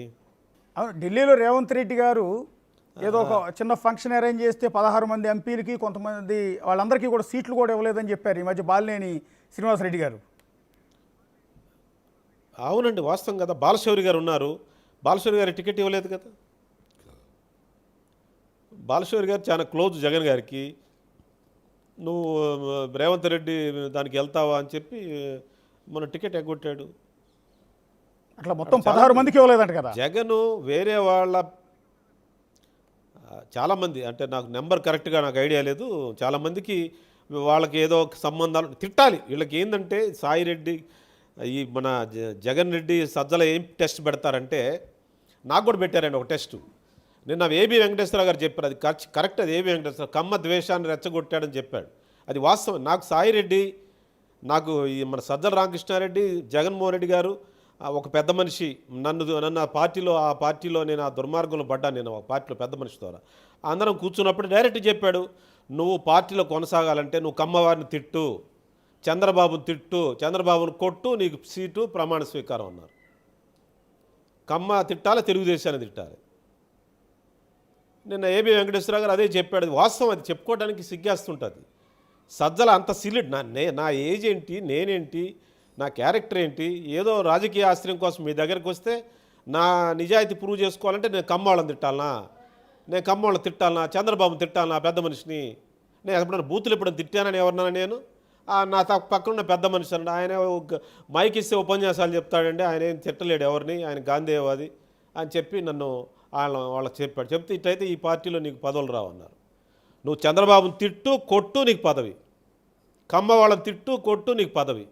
అవును, ఢిల్లీలో రేవంత్ రెడ్డి గారు ఏదో ఒక చిన్న ఫంక్షన్ అరేంజ్ చేస్తే 16 మంది ఎంపీలకి కొంతమంది వాళ్ళందరికీ కూడా సీట్లు కూడా ఇవ్వలేదని చెప్పారు ఈ మధ్య బాలినేని శ్రీనివాసరెడ్డి గారు. అవునండి, వాస్తవం కదా. బాలశౌరి గారు ఉన్నారు, బాలశౌరి గారి టికెట్ ఇవ్వలేదు కదా. బాలశౌరి గారు చాలా క్లోజ్ జగన్ గారికి. నువ్వు రేవంత్ రెడ్డి దానికి వెళ్తావా అని చెప్పి మన టికెట్ ఎగ్గొట్టాడు. అట్లా మొత్తం 16 మందికి ఇవ్వలేదంట కదా. జగను వేరే వాళ్ళ చాలామంది, అంటే నాకు నెంబర్ కరెక్ట్గా నాకు ఐడియా లేదు, చాలామందికి వాళ్ళకి ఏదో ఒక సంబంధాలు తిట్టాలి. వీళ్ళకి ఏంటంటే సాయిరెడ్డి ఈ మన జగన్ రెడ్డి సజ్జల ఏం టెస్ట్ పెడతారంటే, నాకు కూడా పెట్టారండి ఒక టెస్టు. నిన్న ఏబి వెంకటేశ్వర గారు చెప్పారు, అది కరెక్ట్. అది ఏబి వెంకటేశ్వర కమ్మ ద్వేషాన్ని రెచ్చగొట్టాడని చెప్పాడు. అది వాస్తవం. నాకు సాయిరెడ్డి, నాకు ఈ మన సజ్జల రామకృష్ణారెడ్డి, జగన్మోహన్ రెడ్డి గారు ఒక పెద్ద మనిషి, నన్ను ఆ పార్టీలో నేను ఆ దుర్మార్గంలో పడ్డాను. నేను ఒక పార్టీలో పెద్ద మనిషి ద్వారా అందరం కూర్చున్నప్పుడు డైరెక్ట్ చెప్పాడు, నువ్వు పార్టీలో కొనసాగాలంటే నువ్వు కమ్మవారిని తిట్టు, చంద్రబాబుని తిట్టు, చంద్రబాబును కొట్టు, నీకు సీటు ప్రమాణ స్వీకారం అన్నారు. కమ్మ తిట్టాలి, తెలుగుదేశాన్ని తిట్టాలి. నిన్న ఏబి వెంకటేశ్వర గారు అదే చెప్పాడు. అది వాస్తవం, అది చెప్పుకోవడానికి సిగ్గేస్తుంటుంది. సజ్జల అంత సిలిడ్, నా ఏజ్ ఏంటి, నేనేంటి, నా క్యారెక్టర్ ఏంటి, ఏదో రాజకీయ ఆశ్రయం కోసం మీ దగ్గరికి వస్తే నా నిజాయితీ ప్రూవ్ చేసుకోవాలంటే నేను కమ్మవాళ్ళని తిట్టాలనా, నేను కమ్మవాళ్ళని తిట్టాలనా, చంద్రబాబుని తిట్టాలనా, పెద్ద మనిషిని. నేను ఎప్పుడైనా బూతులు ఎప్పుడైనా తిట్టానని ఎవరన్నా నేను? నా పక్కన పెద్ద మనిషి అండి, ఆయన మైక్ ఇస్తే ఉపన్యాసాలు చెప్తాడండి, ఆయన ఏం తిట్టలేడు ఎవరిని, ఆయన గాంధేయవాది అని చెప్పి నన్ను వాళ్ళకి చెప్పాడు. చెప్తే ఇట్లయితే ఈ పార్టీలో నీకు పదవులు రావన్నారు. నువ్వు చంద్రబాబుని తిట్టు, కొట్టు, నీకు పదవి. కమ్మ వాళ్ళని తిట్టు, కొట్టు, నీకు పదవి.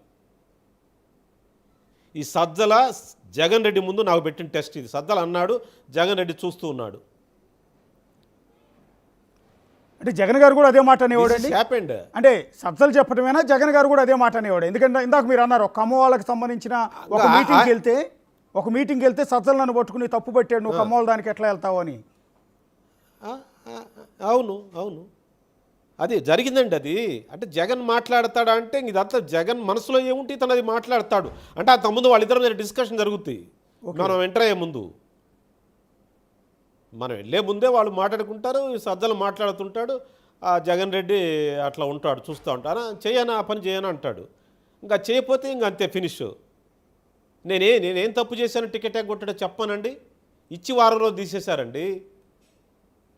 ఈ సజ్జల జగన్ రెడ్డి ముందు నాకు పెట్టిన టెస్ట్ ఇది. సజ్జల అన్నాడు, జగన్ రెడ్డి చూస్తూ ఉన్నాడు. అంటే జగన్ గారు కూడా అదే మాట అనేవాడండి. హ్యాపెండ్ అంటే సజ్జలు చెప్పడమేనా, జగన్ గారు కూడా అదే మాట అనేవాడు? ఎందుకంటే ఇందాక మీరు అన్నారు, కమ్మ వాళ్ళకి సంబంధించిన ఒక మీటింగ్కి వెళ్తే సజ్జలు నన్ను పట్టుకుని తప్పు పెట్టాడు, నువ్వు కమ్మ వాళ్ళ దానికి ఎట్లా వెళ్తావు అని. అవును, అది జరిగిందండి. అది అంటే జగన్ మాట్లాడతాడా అంటే ఇదంతా జగన్ మనసులో ఏముంటే తను అది మాట్లాడతాడు. అంటే అంత ముందు వాళ్ళిద్దరి మీద డిస్కషన్ జరుగుతుంది. మనం ఎంటర్ అయ్యే ముందు, మనం వెళ్ళే ముందే వాళ్ళు మాట్లాడుకుంటారు, సజ్జలు మాట్లాడుతుంటాడు, ఆ జగన్ రెడ్డి అట్లా ఉంటాడు, చూస్తూ ఉంటాను, చేయనా ఆ పని చేయనా అంటాడు. ఇంకా చేయకపోతే ఇంక అంతే, ఫినిష్. నేనేం తప్పు చేశాను టికెట్ ఎగ్గొట్టాడో చెప్పానండి. ఇచ్చి వారం రోజు తీసేశారండి,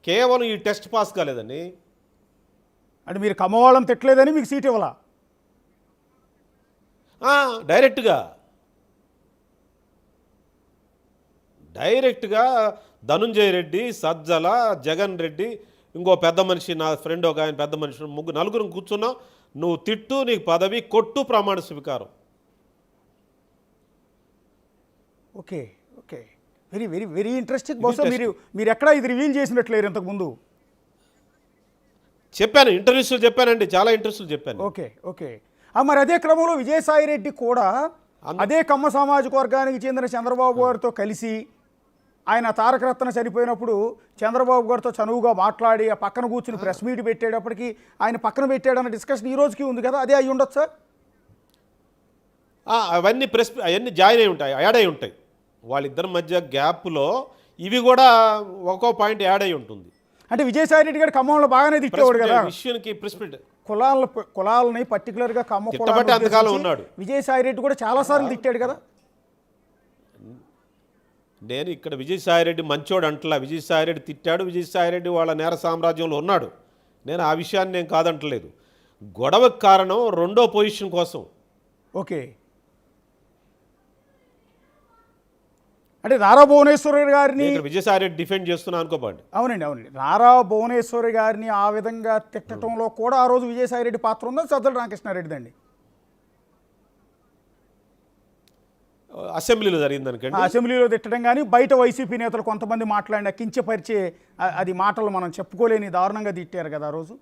కేవలం ఈ టెస్ట్ పాస్ కాలేదని. అంటే మీరు కమ్మవాళ్ళని తిట్టలేదని మీకు సీట్ ఇవ్వాలా? డైరెక్ట్గా ధనుంజయ రెడ్డి, సజ్జల, జగన్ రెడ్డి, ఇంకో పెద్ద మనిషి, నా ఫ్రెండ్ ఒక ఆయన పెద్ద మనిషి, నలుగురు కూర్చున్నావు. నువ్వు తిట్టు, నీకు పదవి, కొట్టు, ప్రమాణ స్వీకారం. Okay, very very very interesting. బహుశా మీరు ఎక్కడ ఇది రివీల్ చేసినట్లేరు ఇంతకుముందు. చెప్పాను, ఇంటర్వ్యూస్లో చెప్పానండి, చాలా ఇంటర్వ్యూస్లో చెప్పాను. ఓకే. మరి అదే క్రమంలో విజయసాయి రెడ్డి కూడా అదే కమ్మ సామాజిక వర్గానికి చెందిన చంద్రబాబు గారితో కలిసి ఆయన తారకరత్న చనిపోయినప్పుడు చంద్రబాబు గారితో చనువుగా మాట్లాడి ఆ పక్కన కూర్చుని ప్రెస్ మీట్ పెట్టేటప్పటికి ఆయన పక్కన పెట్టాడన్న డిస్కషన్ ఈ రోజుకి ఉంది కదా, అదే అయి ఉండొచ్చు సార్? అవన్నీ జాయిన్ అయి ఉంటాయి, యాడ్ అయి ఉంటాయి. వాళ్ళిద్దరి మధ్య గ్యాప్లో ఇవి కూడా ఒక్కో పాయింట్ యాడ్ అయి ఉంటుంది. అంటే విజయసాయి రెడ్డి గారు ఖమ్మంలో బాగానే తిట్టేవాడు కదా, కులాలని పర్టికులర్గా కమ్మ అంతకాలం ఉన్నాడు. విజయసాయి రెడ్డి కూడా చాలాసార్లు తిట్టాడు కదా. నేను ఇక్కడ విజయసాయిరెడ్డి మంచోడు అంటలా, విజయసాయిరెడ్డి తిట్టాడు, విజయసాయిరెడ్డి వాళ్ళ నేర సామ్రాజ్యంలో ఉన్నాడు. నేను ఆ విషయాన్ని నేను కాదంటలేదు. గొడవకు కారణం రెండో పొజిషన్ కోసం. ఓకే, అంటే నారా భువనేశ్వరి గారిని విజయసాయిరెడ్డి డిఫెండ్ చేస్తున్నా అనుకోకండి. అవునండి. నారా భువనేశ్వరి గారిని ఆ విధంగా తిట్టడంలో కూడా ఆ రోజు విజయసాయిరెడ్డి పాత్ర ఉందా, సజ్జల రామకృష్ణారెడ్డిదండి? అసెంబ్లీలో జరిగిందనుకోండి, అసెంబ్లీలో తిట్టడం కానీ బయట వైసీపీ నేతలు కొంతమంది మాట్లాడిన కించపరిచే అది మాటలు మనం చెప్పుకోలేని దారుణంగా తిట్టారు కదా ఆ రోజు.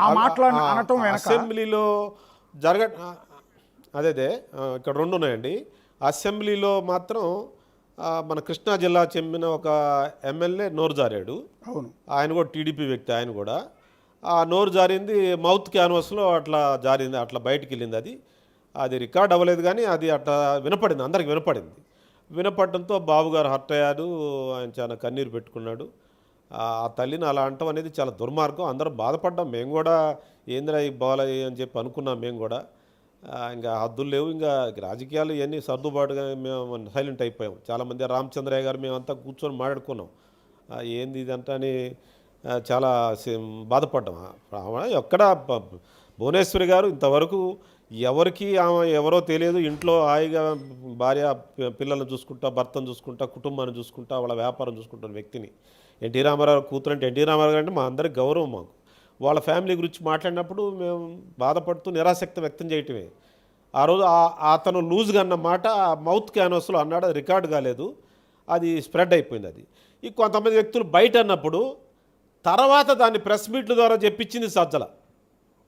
ఆ మాటలు అనటం అసెంబ్లీలో అదే ఇక్కడ రెండు ఉన్నాయండి. అసెంబ్లీలో మాత్రం మన కృష్ణా జిల్లా చెందిన ఒక ఎమ్మెల్యే నోరు జారాడు. అవును, ఆయన కూడా టీడీపీ వ్యక్తి. ఆయన కూడా ఆ నోరు జారింది మౌత్ క్యాన్వాస్లో అట్లా జారింది, అట్లా బయటికి వెళ్ళింది. అది రికార్డ్ అవ్వలేదు కానీ అది అట్లా వినపడింది, అందరికి వినపడింది. వినపడటంతో బాబుగారు హర్ట్ అయ్యారు. ఆయన చాలా కన్నీరు పెట్టుకున్నాడు. ఆ తల్లిని అలా అంటం అనేది చాలా దుర్మార్గం. అందరం బాధపడ్డాం. మేము కూడా ఏందిరా ఈ బాలయ్య అని చెప్పి అనుకున్నాం మేము కూడా. ఇంకా హద్దులు లేవు. ఇంకా రాజకీయాలు ఇవన్నీ సర్దుబాటుగా మేము సైలెంట్ అయిపోయాం. చాలామంది రామచంద్రయ్య గారు మేమంతా కూర్చొని మాట్లాడుకున్నాం. ఏంది ఇదంతా అని చాలా బాధపడ్డాం. ఎక్కడ భువనేశ్వరి గారు ఇంతవరకు ఎవరికి ఆమె ఎవరో తెలియదు, ఇంట్లో హాయిగా భార్య పిల్లల్ని చూసుకుంటా, భర్తను చూసుకుంటా, కుటుంబాన్ని చూసుకుంటా, వాళ్ళ వ్యాపారం చూసుకుంటున్న వ్యక్తిని. ఎన్టీ రామారావు కూతురు అంటే ఎన్టీ రామారావు గారు అంటే మా అందరికి గౌరవం. మాకు వాళ్ళ ఫ్యామిలీ గురించి మాట్లాడినప్పుడు మేము బాధపడుతూ నిరాసక్తి వ్యక్తం చేయటమే. ఆ రోజు అతను లూజ్గా అన్న మాట మౌత్ క్యాన్వాస్లో అన్నాడు, అది రికార్డు కాలేదు, అది స్ప్రెడ్ అయిపోయింది. అది ఈ కొంతమంది వ్యక్తులు బయట అన్నప్పుడు తర్వాత దాన్ని ప్రెస్ మీట్ల ద్వారా చెప్పించింది సజ్జల.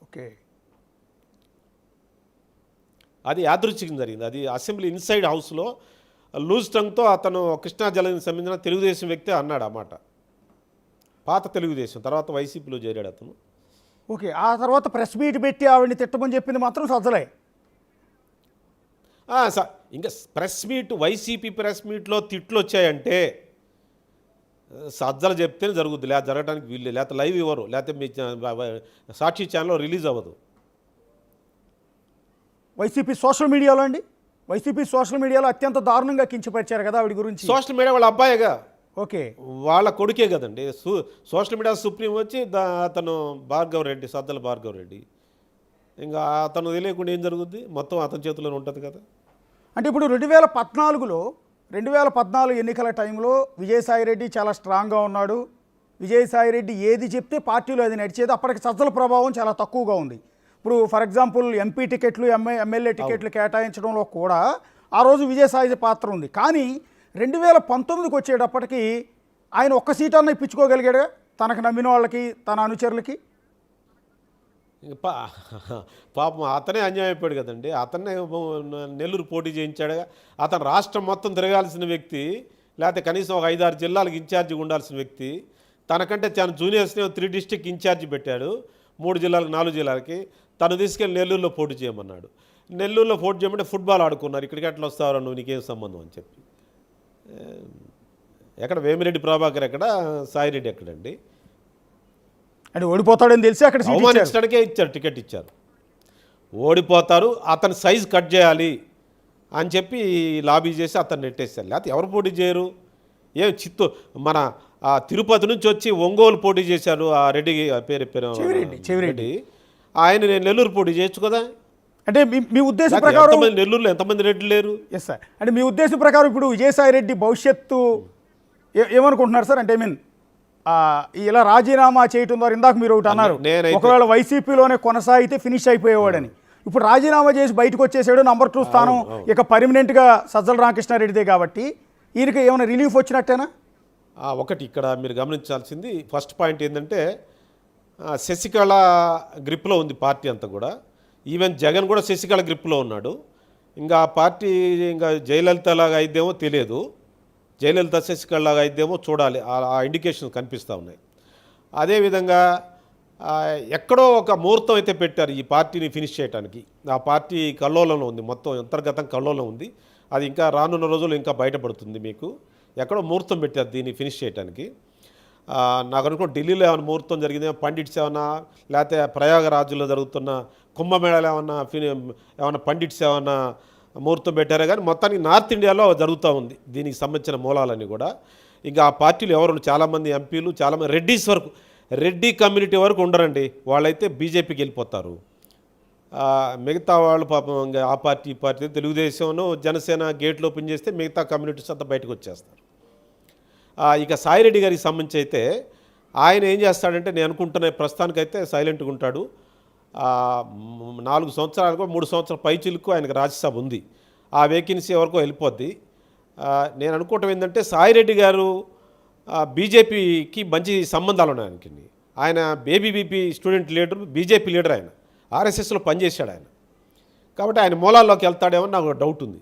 ఓకే, అది యాదృచ్ఛికం జరిగింది. అది అసెంబ్లీ ఇన్సైడ్ హౌస్లో లూజ్ టంగ్తో అతను కృష్ణా జలానికి సంబంధించిన తెలుగుదేశం వ్యక్తి అన్నాడు ఆ మాట. పాత తెలుగుదేశం, తర్వాత వైసీపీలో చేరాడు అతను. ఓకే, ఆ తర్వాత ప్రెస్ మీట్ పెట్టి ఆవిడని తిట్టమని చెప్పింది మాత్రం సజ్జలే. ఇంకా ప్రెస్ మీట్, వైసీపీ ప్రెస్ మీట్లో తిట్లు వచ్చాయంటే సజ్జలు చెప్తేనే జరుగుద్ది, లేదా జరగడానికి వీళ్ళు, లేకపోతే లైవ్ ఇవ్వరు, లేకపోతే మీ సాక్షి ఛానల్లో రిలీజ్ అవ్వదు. వైసీపీ సోషల్ మీడియాలో అండి, వైసీపీ సోషల్ మీడియాలో అత్యంత దారుణంగా కించపరిచారు కదా ఆవిడ గురించి. సోషల్ మీడియా వాళ్ళ అబ్బాయిగా, ఓకే, వాళ్ళ కొడుకే కదండి. సోషల్ మీడియా సుప్రీం వచ్చి అతను భార్గవ్ రెడ్డి, సజ్జల భార్గవ్ రెడ్డి. ఇంకా అతను తెలియకుండా ఏం జరుగుద్ది, మొత్తం అతని చేతిలోనే ఉంటుంది కదా. అంటే ఇప్పుడు 2014 ఎన్నికల టైంలో విజయసాయిరెడ్డి చాలా స్ట్రాంగ్గా ఉన్నాడు. విజయసాయిరెడ్డి ఏది చెప్తే పార్టీలో అది నడిచేది. అప్పటికి సజ్జల ప్రభావం చాలా తక్కువగా ఉంది. ఇప్పుడు ఫర్ ఎగ్జాంపుల్ ఎంపీ టికెట్లు, ఎమ్మెల్యే టికెట్లు కేటాయించడంలో కూడా ఆ రోజు విజయసాయి పాత్ర ఉంది. కానీ 2019కి వచ్చేటప్పటికి ఆయన ఒక్క సీట్ అన్న ఇప్పించుకోగలిగాడు తనకు నమ్మిన వాళ్ళకి, తన అనుచరులకి. పాపం అతనే అన్యాయం అయిపోయాడు కదండి. అతన్నే నెల్లూరు పోటీ చేయించాడుగా. అతను రాష్ట్రం మొత్తం తిరగాల్సిన వ్యక్తి, లేకపోతే కనీసం ఒక 5-6 జిల్లాలకు ఇన్ఛార్జిగా ఉండాల్సిన వ్యక్తి. తనకంటే చాలా జూనియర్స్ని 3 డిస్ట్రిక్ట్ ఇన్ఛార్జి పెట్టాడు, 3 జిల్లాలకు 4 జిల్లాలకి. తను తీసుకెళ్ళి నెల్లూరులో పోటీ చేయమన్నాడు. నెల్లూరులో పోటీ చేయమంటే ఫుట్బాల్ ఆడుకున్నారు. ఇక్కడికి ఎట్లా వస్తావు నువ్వు, నీకేం సంబంధం అని చెప్పి. ఎక్కడ వేమిరెడ్డి ప్రభాకర్ ఎక్కడ, సాయిరెడ్డి ఎక్కడండి? అంటే ఓడిపోతాడని తెలిసి అక్కడ అవమానించడానికే ఇచ్చారు, టికెట్ ఇచ్చారు. ఓడిపోతారు, అతని సైజు కట్ చేయాలి అని చెప్పి లాబీ చేసి అతను నెట్టేశారు. లేకపోతే ఎవరు పోటీ చేయరు? మన తిరుపతి నుంచి వచ్చి ఒంగోలు పోటీ చేశారు. ఆ రెడ్డి చెవిరెడ్డి, ఆయన నేను నెల్లూరు పోటీ చేయొచ్చు కదా. అంటే మీ ఉద్దేశం ప్రకారం నెల్లూరులో ఎంతమంది రెడ్డి లేరు? ఎస్ సార్, అంటే మీ ఉద్దేశం ప్రకారం ఇప్పుడు విజయసాయిరెడ్డి భవిష్యత్తు ఏమనుకుంటున్నారు సార్? అంటే ఐ మీన్ ఇలా రాజీనామా చేయటం ద్వారా, ఇందాక మీరు ఒకటి అన్నారు, ఒకవేళ వైసీపీలోనే కొనసాగితే ఫినిష్ అయిపోయేవాడని. ఇప్పుడు రాజీనామా చేసి బయటకు వచ్చేసాడు, నంబర్ 2 స్థానం ఇక పర్మనెంట్గా సజ్జల రామకృష్ణారెడ్డిదే కాబట్టి ఈయనకి ఏమైనా రిలీఫ్ వచ్చినట్టేనా? ఒకటి ఇక్కడ మీరు గమనించాల్సింది ఫస్ట్ పాయింట్ ఏంటంటే, శశికళ గ్రిప్లో ఉంది పార్టీ అంతా కూడా. ఈవెన్ జగన్ కూడా శశికళ గ్రిప్లో ఉన్నాడు. ఇంకా ఆ పార్టీ ఇంకా జయలలిత లాగా అయిద్దేమో తెలియదు, జయలలిత శశికళ లాగా అయిద్దేమో చూడాలి. ఆ ఇండికేషన్ కనిపిస్తూ ఉన్నాయి. అదేవిధంగా ఎక్కడో ఒక ముహూర్తం అయితే పెట్టారు ఈ పార్టీని ఫినిష్ చేయడానికి. ఆ పార్టీ కల్లోలంలో ఉంది, మొత్తం అంతర్గతం కల్లోలం ఉంది. అది ఇంకా రానున్న రోజులు ఇంకా బయటపడుతుంది మీకు. ఎక్కడో ముహూర్తం పెట్టారు దీన్ని ఫినిష్ చేయడానికి. నాకు అనుకో ఢిల్లీలో ఏమైనా ముహూర్తం జరిగింది, పండిట్స్ ఏమన్నా, లేకపోతే ప్రయాగరాజులో జరుగుతున్న కుంభమేళాలో ఏమన్నా పండిట్స్ ఏమన్నా ముహూర్తం పెట్టారే. కానీ మొత్తానికి నార్త్ ఇండియాలో జరుగుతూ ఉంది దీనికి సంబంధించిన మూలాలన్నీ కూడా. ఇంకా ఆ పార్టీలు ఎవరు, చాలామంది ఎంపీలు, చాలామంది రెడ్డిస్ వరకు, రెడ్డి కమ్యూనిటీ వరకు ఉండరండి. వాళ్ళైతే బీజేపీకి వెళ్ళిపోతారు. మిగతా వాళ్ళు పాపం ఇంకా ఆ పార్టీ ఈ పార్టీ, తెలుగుదేశంలో జనసేన గేట్లు ఓపెన్ చేస్తే మిగతా కమ్యూనిటీస్ అంతా బయటకు వచ్చేస్తారు. ఇక సాయిరెడ్డి గారికి సంబంధించి అయితే ఆయన ఏం చేస్తాడంటే, నేను అనుకుంటున్న ప్రస్తుతానికైతే సైలెంట్గా ఉంటాడు. 4 సంవత్సరాలకు 3 సంవత్సరాల పైచిలకు ఆయనకు రాజ్యసభ ఉంది. ఆ వేకెన్సీ ఎవరికో వెళ్ళిపోద్ది. నేను అనుకోవటం ఏంటంటే, సాయిరెడ్డి గారు బీజేపీకి మంచి సంబంధాలు ఉన్నాయి ఆయనకి. ఆయన ABVP student leader, BJP leader, ఆయన ఆర్ఎస్ఎస్లో పనిచేశాడు ఆయన. కాబట్టి ఆయన మూలాల్లోకి వెళ్తాడేమో నాకు డౌట్ ఉంది.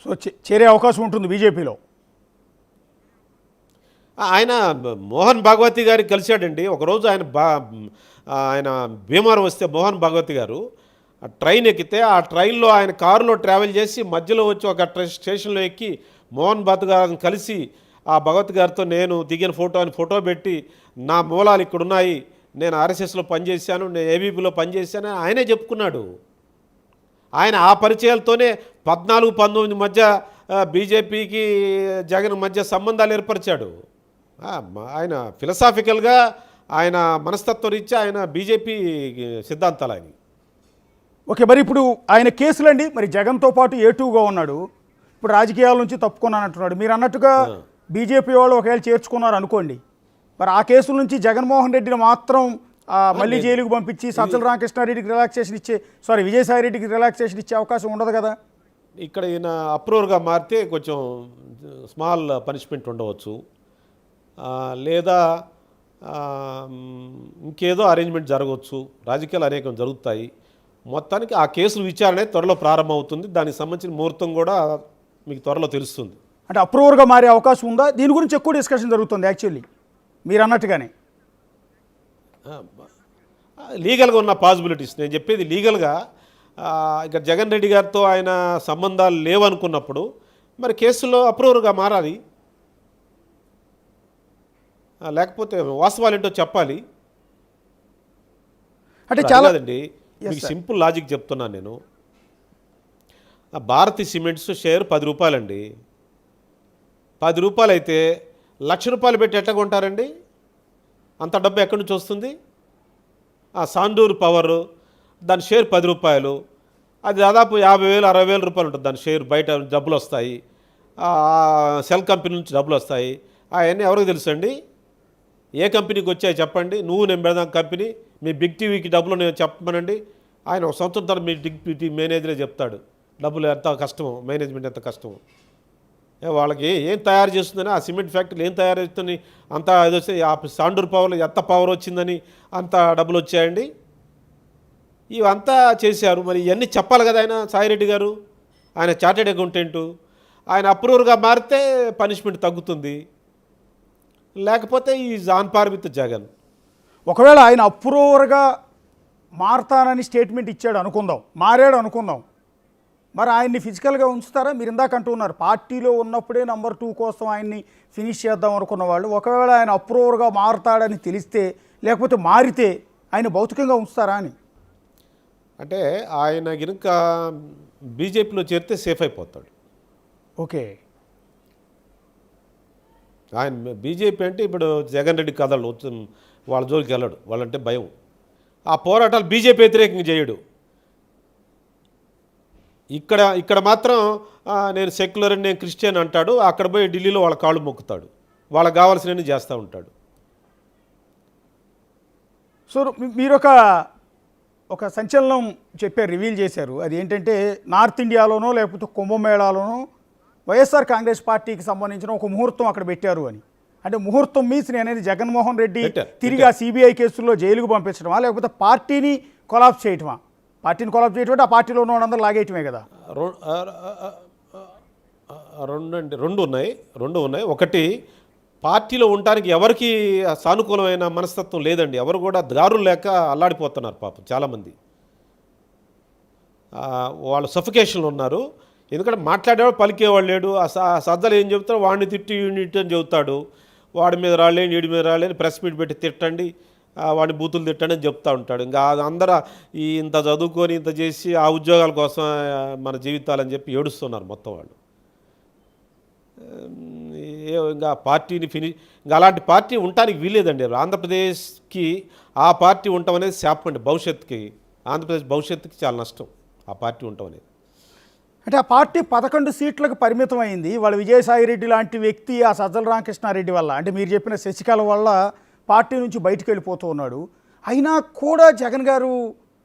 సో చేరే అవకాశం ఉంటుంది బీజేపీలో. ఆయన మోహన్ భాగవతి గారికి కలిశాడండి ఒకరోజు. ఆయన భీమవరం వస్తే మోహన్ భాగవతి గారు ఆ ట్రైన్ ఎక్కితే ఆ ట్రైన్లో ఆయన కారులో ట్రావెల్ చేసి మధ్యలో వచ్చి ఒక స్టేషన్లో ఎక్కి మోహన్ బాత్ గారిని కలిసి ఆ భగవత్ గారితో నేను దిగిన ఫోటో అని ఫోటో పెట్టి నా మూలాలు ఇక్కడ ఉన్నాయి, నేను ఆర్ఎస్ఎస్లో పనిచేశాను, నేను ఏబీపీలో పనిచేశాను అని ఆయనే చెప్పుకున్నాడు. ఆయన ఆ పరిచయాలతోనే 14-19 మధ్య బీజేపీకి జగన్ మధ్య సంబంధాలు ఏర్పరిచాడు. ఆయన ఫిలసాఫికల్గా ఆయన మనస్తత్వ రీత్యా ఆయన బీజేపీ సిద్ధాంతాలు ఆయన. ఓకే, మరి ఇప్పుడు ఆయన కేసులండి, మరి జగన్తో పాటు ఏటూగా ఉన్నాడు, ఇప్పుడు రాజకీయాల నుంచి తప్పుకున్నాను అంటున్నాడు. మీరు అన్నట్టుగా బీజేపీ వాళ్ళు ఒకవేళ చేర్చుకున్నారు అనుకోండి, మరి ఆ కేసుల నుంచి జగన్మోహన్ రెడ్డిని మాత్రం మళ్ళీ జైలుకు పంపించి సజ్జల రామకృష్ణారెడ్డికి రిలాక్సేషన్ ఇచ్చే విజయసాయి రెడ్డికి రిలాక్సేషన్ ఇచ్చే అవకాశం ఉండదు కదా. ఇక్కడ ఈయన అప్రూవర్గా మారితే కొంచెం స్మాల్ పనిష్మెంట్ ఉండవచ్చు, లేదా ఇంకేదో అరేంజ్మెంట్ జరగవచ్చు. రాజకీయాలు అనేకం జరుగుతాయి. మొత్తానికి ఆ కేసుల విచారణ త్వరలో ప్రారంభమవుతుంది. దానికి సంబంధించిన ముహూర్తం కూడా మీకు త్వరలో తెలుస్తుంది. అంటే అప్రూవర్గా మారే అవకాశం ఉందా? దీని గురించి ఎక్కువ డిస్కషన్ జరుగుతుంది యాక్చువల్లీ మీరు అన్నట్టుగానే. లీగల్గా ఉన్న పాసిబిలిటీస్ నేను చెప్పేది లీగల్గా. ఇక జగన్ రెడ్డి గారితో ఆయన సంబంధాలు లేవనుకున్నప్పుడు మరి కేసులో అప్రూవర్గా మారాలి, లేకపోతే వాస్తవాలు ఏంటో చెప్పాలి. అంటే చాలా అండి, మీకు సింపుల్ లాజిక్ చెప్తున్నాను నేను. భారతి సిమెంట్స్ షేర్ 10 రూపాయలండి. 10 రూపాయలు అయితే ₹1,00,000 పెట్టి ఎట్లా కొంటారండి? అంత డబ్బు ఎక్కడి నుంచి వస్తుంది? సాండూర్ పవర్ దాని షేర్ 10 రూపాయలు, అది దాదాపు 50,000-60,000 రూపాయలు ఉంటుంది దాని షేర్. బయట డబ్బులు వస్తాయి, సెల్ కంపెనీ నుంచి డబ్బులు వస్తాయి. అవన్నీ ఎవరికి తెలుసు అండి? ఏ కంపెనీకి వచ్చాయి చెప్పండి? నువ్వు నేను పెడదాం కంపెనీ, మీ బిగ్ టీవీకి డబ్బులు నేను చెప్పమనండి. ఆయన ఒక సంవత్సరం మీ బిగ్ టీవీ మేనేజరే చెప్తాడు డబ్బులు ఎంత కష్టమో, మేనేజ్మెంట్ ఎంత కష్టమో. వాళ్ళకి ఏం తయారు చేస్తుందని, ఆ సిమెంట్ ఫ్యాక్టరీలు ఏం తయారు చేస్తుంది అంత ఇది వస్తే, ఆ సాండూర్ పవర్లో ఎంత పవర్ వచ్చిందని అంత డబ్బులు వచ్చాయండి. ఇవంతా చేశారు. మరి ఇవన్నీ చెప్పాలి కదా ఆయన సాయిరెడ్డి గారు. ఆయన చార్టెడ్ అకౌంటెంటు. ఆయన అప్రూవర్గా మారితే పనిష్మెంట్ తగ్గుతుంది, లేకపోతే is on par with Jagan. ఒకవేళ ఆయన అప్రూవర్గా మారతానని స్టేట్మెంట్ ఇచ్చాడు అనుకుందాం, మారాడు అనుకుందాం, మరి ఆయన్ని ఫిజికల్గా ఉంచుతారా? మీరు ఇందాక అంటున్నారు పార్టీలో ఉన్నప్పుడే నెంబర్ 2 కోసం ఆయన్ని ఫినిష్ చేద్దాం అనుకున్న వాళ్ళు, ఒకవేళ ఆయన అప్రూవర్గా మారతాడని తెలిస్తే, లేకపోతే మారితే ఆయన భౌతికంగా ఉంచుతారా అని. అంటే ఆయన కనుక బీజేపీలో చేరితే సేఫ్ అయిపోతాడు. ఓకే, ఆయన బీజేపీ అంటే ఇప్పుడు జగన్ రెడ్డి కథలు వాళ్ళ జోలికి వెళ్ళడు, వాళ్ళంటే భయం. ఆ పోరాటాలు బీజేపీ వ్యతిరేకంగా చేయడు. ఇక్కడ మాత్రం నేను సెక్యులర్ అని, నేను క్రిస్టియన్ అంటాడు. అక్కడ పోయి ఢిల్లీలో వాళ్ళ కాళ్ళు మొక్కుతాడు, వాళ్ళకి కావాల్సినవి చేస్తూ ఉంటాడు. సో మీరు ఒక సంచలనం చెప్పారు, రివీల్ చేశారు. అది ఏంటంటే నార్త్ ఇండియాలోనో లేకపోతే కుంభమేళాలోనో వైఎస్ఆర్ కాంగ్రెస్ పార్టీకి సంబంధించిన ఒక ముహూర్తం అక్కడ పెట్టారు అని. అంటే ముహూర్తం మీన్స్ నేనేది జగన్మోహన్ రెడ్డి తిరిగి ఆ సిబిఐ కేసుల్లో జైలుకు పంపించడమా, లేకపోతే పార్టీని కొలాప్స్ చేయటమా? పార్టీని కొలాప్స్ చేయటం అంటే ఆ పార్టీలో ఉన్న వాళ్ళందరూ లాగేయటమే కదా. రెండు ఉన్నాయి. ఒకటి, పార్టీలో ఉండటానికి ఎవరికి సానుకూలమైన మనస్తత్వం లేదండి. ఎవరు కూడా దారులు లేక అల్లాడిపోతున్నారు పాపం చాలామంది. వాళ్ళు సఫికేషన్లో ఉన్నారు. ఎందుకంటే మాట్లాడేవాడు పలికేవాడు లేడు. సజ్జలు ఏం చెబుతాడు, వాడిని తిట్టి వీడిని అని చెబుతాడు. వాడి మీద రాలేని వీడి మీద రాలేని ప్రెస్ మీట్ పెట్టి తిట్టండి, వాడిని బూతులు తిట్టండి అని చెప్తూ ఉంటాడు. ఇంకా అందరూ ఇంత చదువుకొని ఇంత చేసి ఆ ఉద్యోగాల కోసం మన జీవితాలని చెప్పి ఏడుస్తున్నారు మొత్తం వాళ్ళు. ఇంకా పార్టీని ఇంకా అలాంటి పార్టీ ఉండటానికి వీలేదండి. ఆంధ్రప్రదేశ్కి ఆ పార్టీ ఉండటం అనేది శాపం అండి. భవిష్యత్తుకి, ఆంధ్రప్రదేశ్ భవిష్యత్తుకి చాలా నష్టం ఆ పార్టీ ఉండటం అనేది. అంటే ఆ పార్టీ 11 సీట్లకు పరిమితం అయింది. వాళ్ళ విజయసాయిరెడ్డి లాంటి వ్యక్తి ఆ సజ్జల రామకృష్ణారెడ్డి వల్ల, అంటే మీరు చెప్పిన శశికళ వల్ల పార్టీ నుంచి బయటకు వెళ్ళిపోతూ ఉన్నాడు. అయినా కూడా జగన్ గారు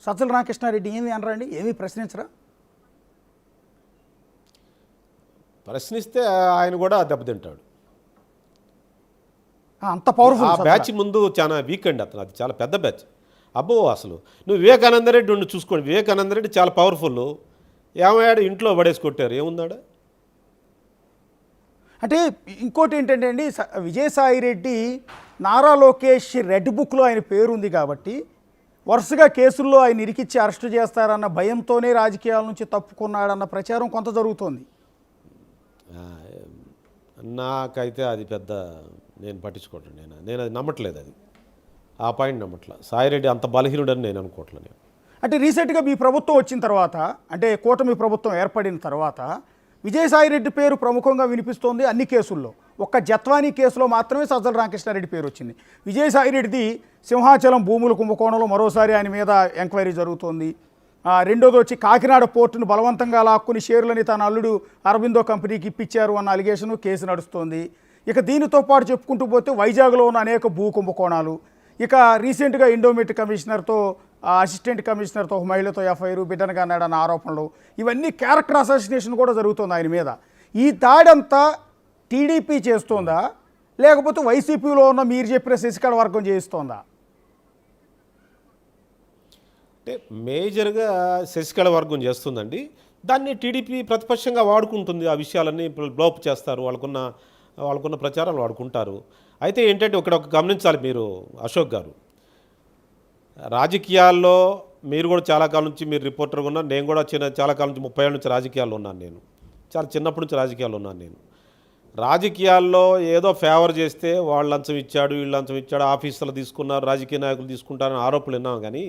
సజ్జల రామకృష్ణారెడ్డి ఏమి అనరండి, ఏమీ ప్రశ్నించరా? ప్రశ్నిస్తే ఆయన కూడా దెబ్బతింటాడు. అంత పవర్ఫుల్. ఆ బ్యాచ్ ముందు చాలా వీక్ అండి అతను, అది చాలా పెద్ద బ్యాచ్. అబ్బో అసలు నువ్వు వివేకానంద రెడ్డి ఉండి చూసుకోండి. వివేకానంద రెడ్డి చాలా పవర్ఫుల్. ఏమయ్యాడు, ఇంట్లో పడేసి కొట్టారు, ఏమున్నాడు. అంటే ఇంకోటి ఏంటంటే అండి, విజయసాయిరెడ్డి నారా లోకేష్ రెడ్ బుక్లో ఆయన పేరు ఉంది కాబట్టి వరుసగా కేసుల్లో ఆయన ఇరికిచ్చి అరెస్టు చేస్తారన్న భయంతోనే రాజకీయాల నుంచి తప్పుకున్నాడన్న ప్రచారం కొంత జరుగుతోంది. ఆ, నాకైతే అది పెద్ద నేను పట్టించుకోవట్లేదు. నేను అది నమ్మట్లేదు. అది ఆ పాయింట్ నమ్మట్లేదు. సాయిరెడ్డి అంత బలహీనుడని నేను అనుకోవట్లేదు. నేను అంటే రీసెంట్గా మీ ప్రభుత్వం వచ్చిన తర్వాత, అంటే కూటమి ప్రభుత్వం ఏర్పడిన తర్వాత విజయసాయిరెడ్డి పేరు ప్రముఖంగా వినిపిస్తోంది అన్ని కేసుల్లో. ఒక్క జత్వానీ కేసులో మాత్రమే సజ్జల రామకృష్ణారెడ్డి పేరు వచ్చింది. విజయసాయిరెడ్డిది సింహాచలం భూముల కుంభకోణంలో మరోసారి ఆయన మీద ఎంక్వైరీ జరుగుతోంది. రెండోది వచ్చి కాకినాడ పోర్టును బలవంతంగా లాక్కుని షేర్లని తన అల్లుడు అరబిందో కంపెనీకి ఇప్పించారు అన్న అలిగేషను కేసు నడుస్తోంది. ఇక దీనితో పాటు చెప్పుకుంటూ పోతే వైజాగ్లో ఉన్న అనేక భూ కుంభకోణాలు, ఇక రీసెంట్గా ఇండోమెట్ కమిషనర్తో అసిస్టెంట్ కమిషనర్తో ఒక మహిళతో ఎఫ్ఐఆర్, బిడ్డను కన్నాడన్న ఆరోపణలు, ఇవన్నీ క్యారెక్టర్ అసాసినేషన్ కూడా జరుగుతుంది ఆయన మీద. ఈ దాడంతా టీడీపీ చేస్తోందా లేకపోతే వైసీపీలో ఉన్న మీరు చెప్పిన శశికళ వర్గం చేయిస్తోందా? అంటే మేజర్గా శశికళ వర్గం చేస్తుందండి. దాన్ని టీడీపీ ప్రతిపక్షంగా వాడుకుంటుంది. ఆ విషయాలన్నీ బ్లోప్ చేస్తారు, వాళ్ళకున్న ప్రచారాలు వాడుకుంటారు. అయితే ఏంటంటే ఇక్కడ ఒక గమనించాలి మీరు అశోక్ గారు, రాజకీయాల్లో మీరు కూడా చాలా కాలం నుంచి మీరు రిపోర్టర్గా ఉన్నారు. నేను కూడా చాలా కాలం నుంచి 30 ఏళ్ళ నుంచి రాజకీయాల్లో ఉన్నాను. నేను చాలా చిన్నప్పటి నుంచి రాజకీయాల్లో ఉన్నాను. నేను రాజకీయాల్లో ఏదో ఫేవర్ చేస్తే వాళ్ళు లంచం ఇచ్చాడు, వీళ్ళు లంచం ఇచ్చాడు, ఆఫీసులు తీసుకున్నారు, రాజకీయ నాయకులు తీసుకుంటారని ఆరోపణలు విన్నాం. కానీ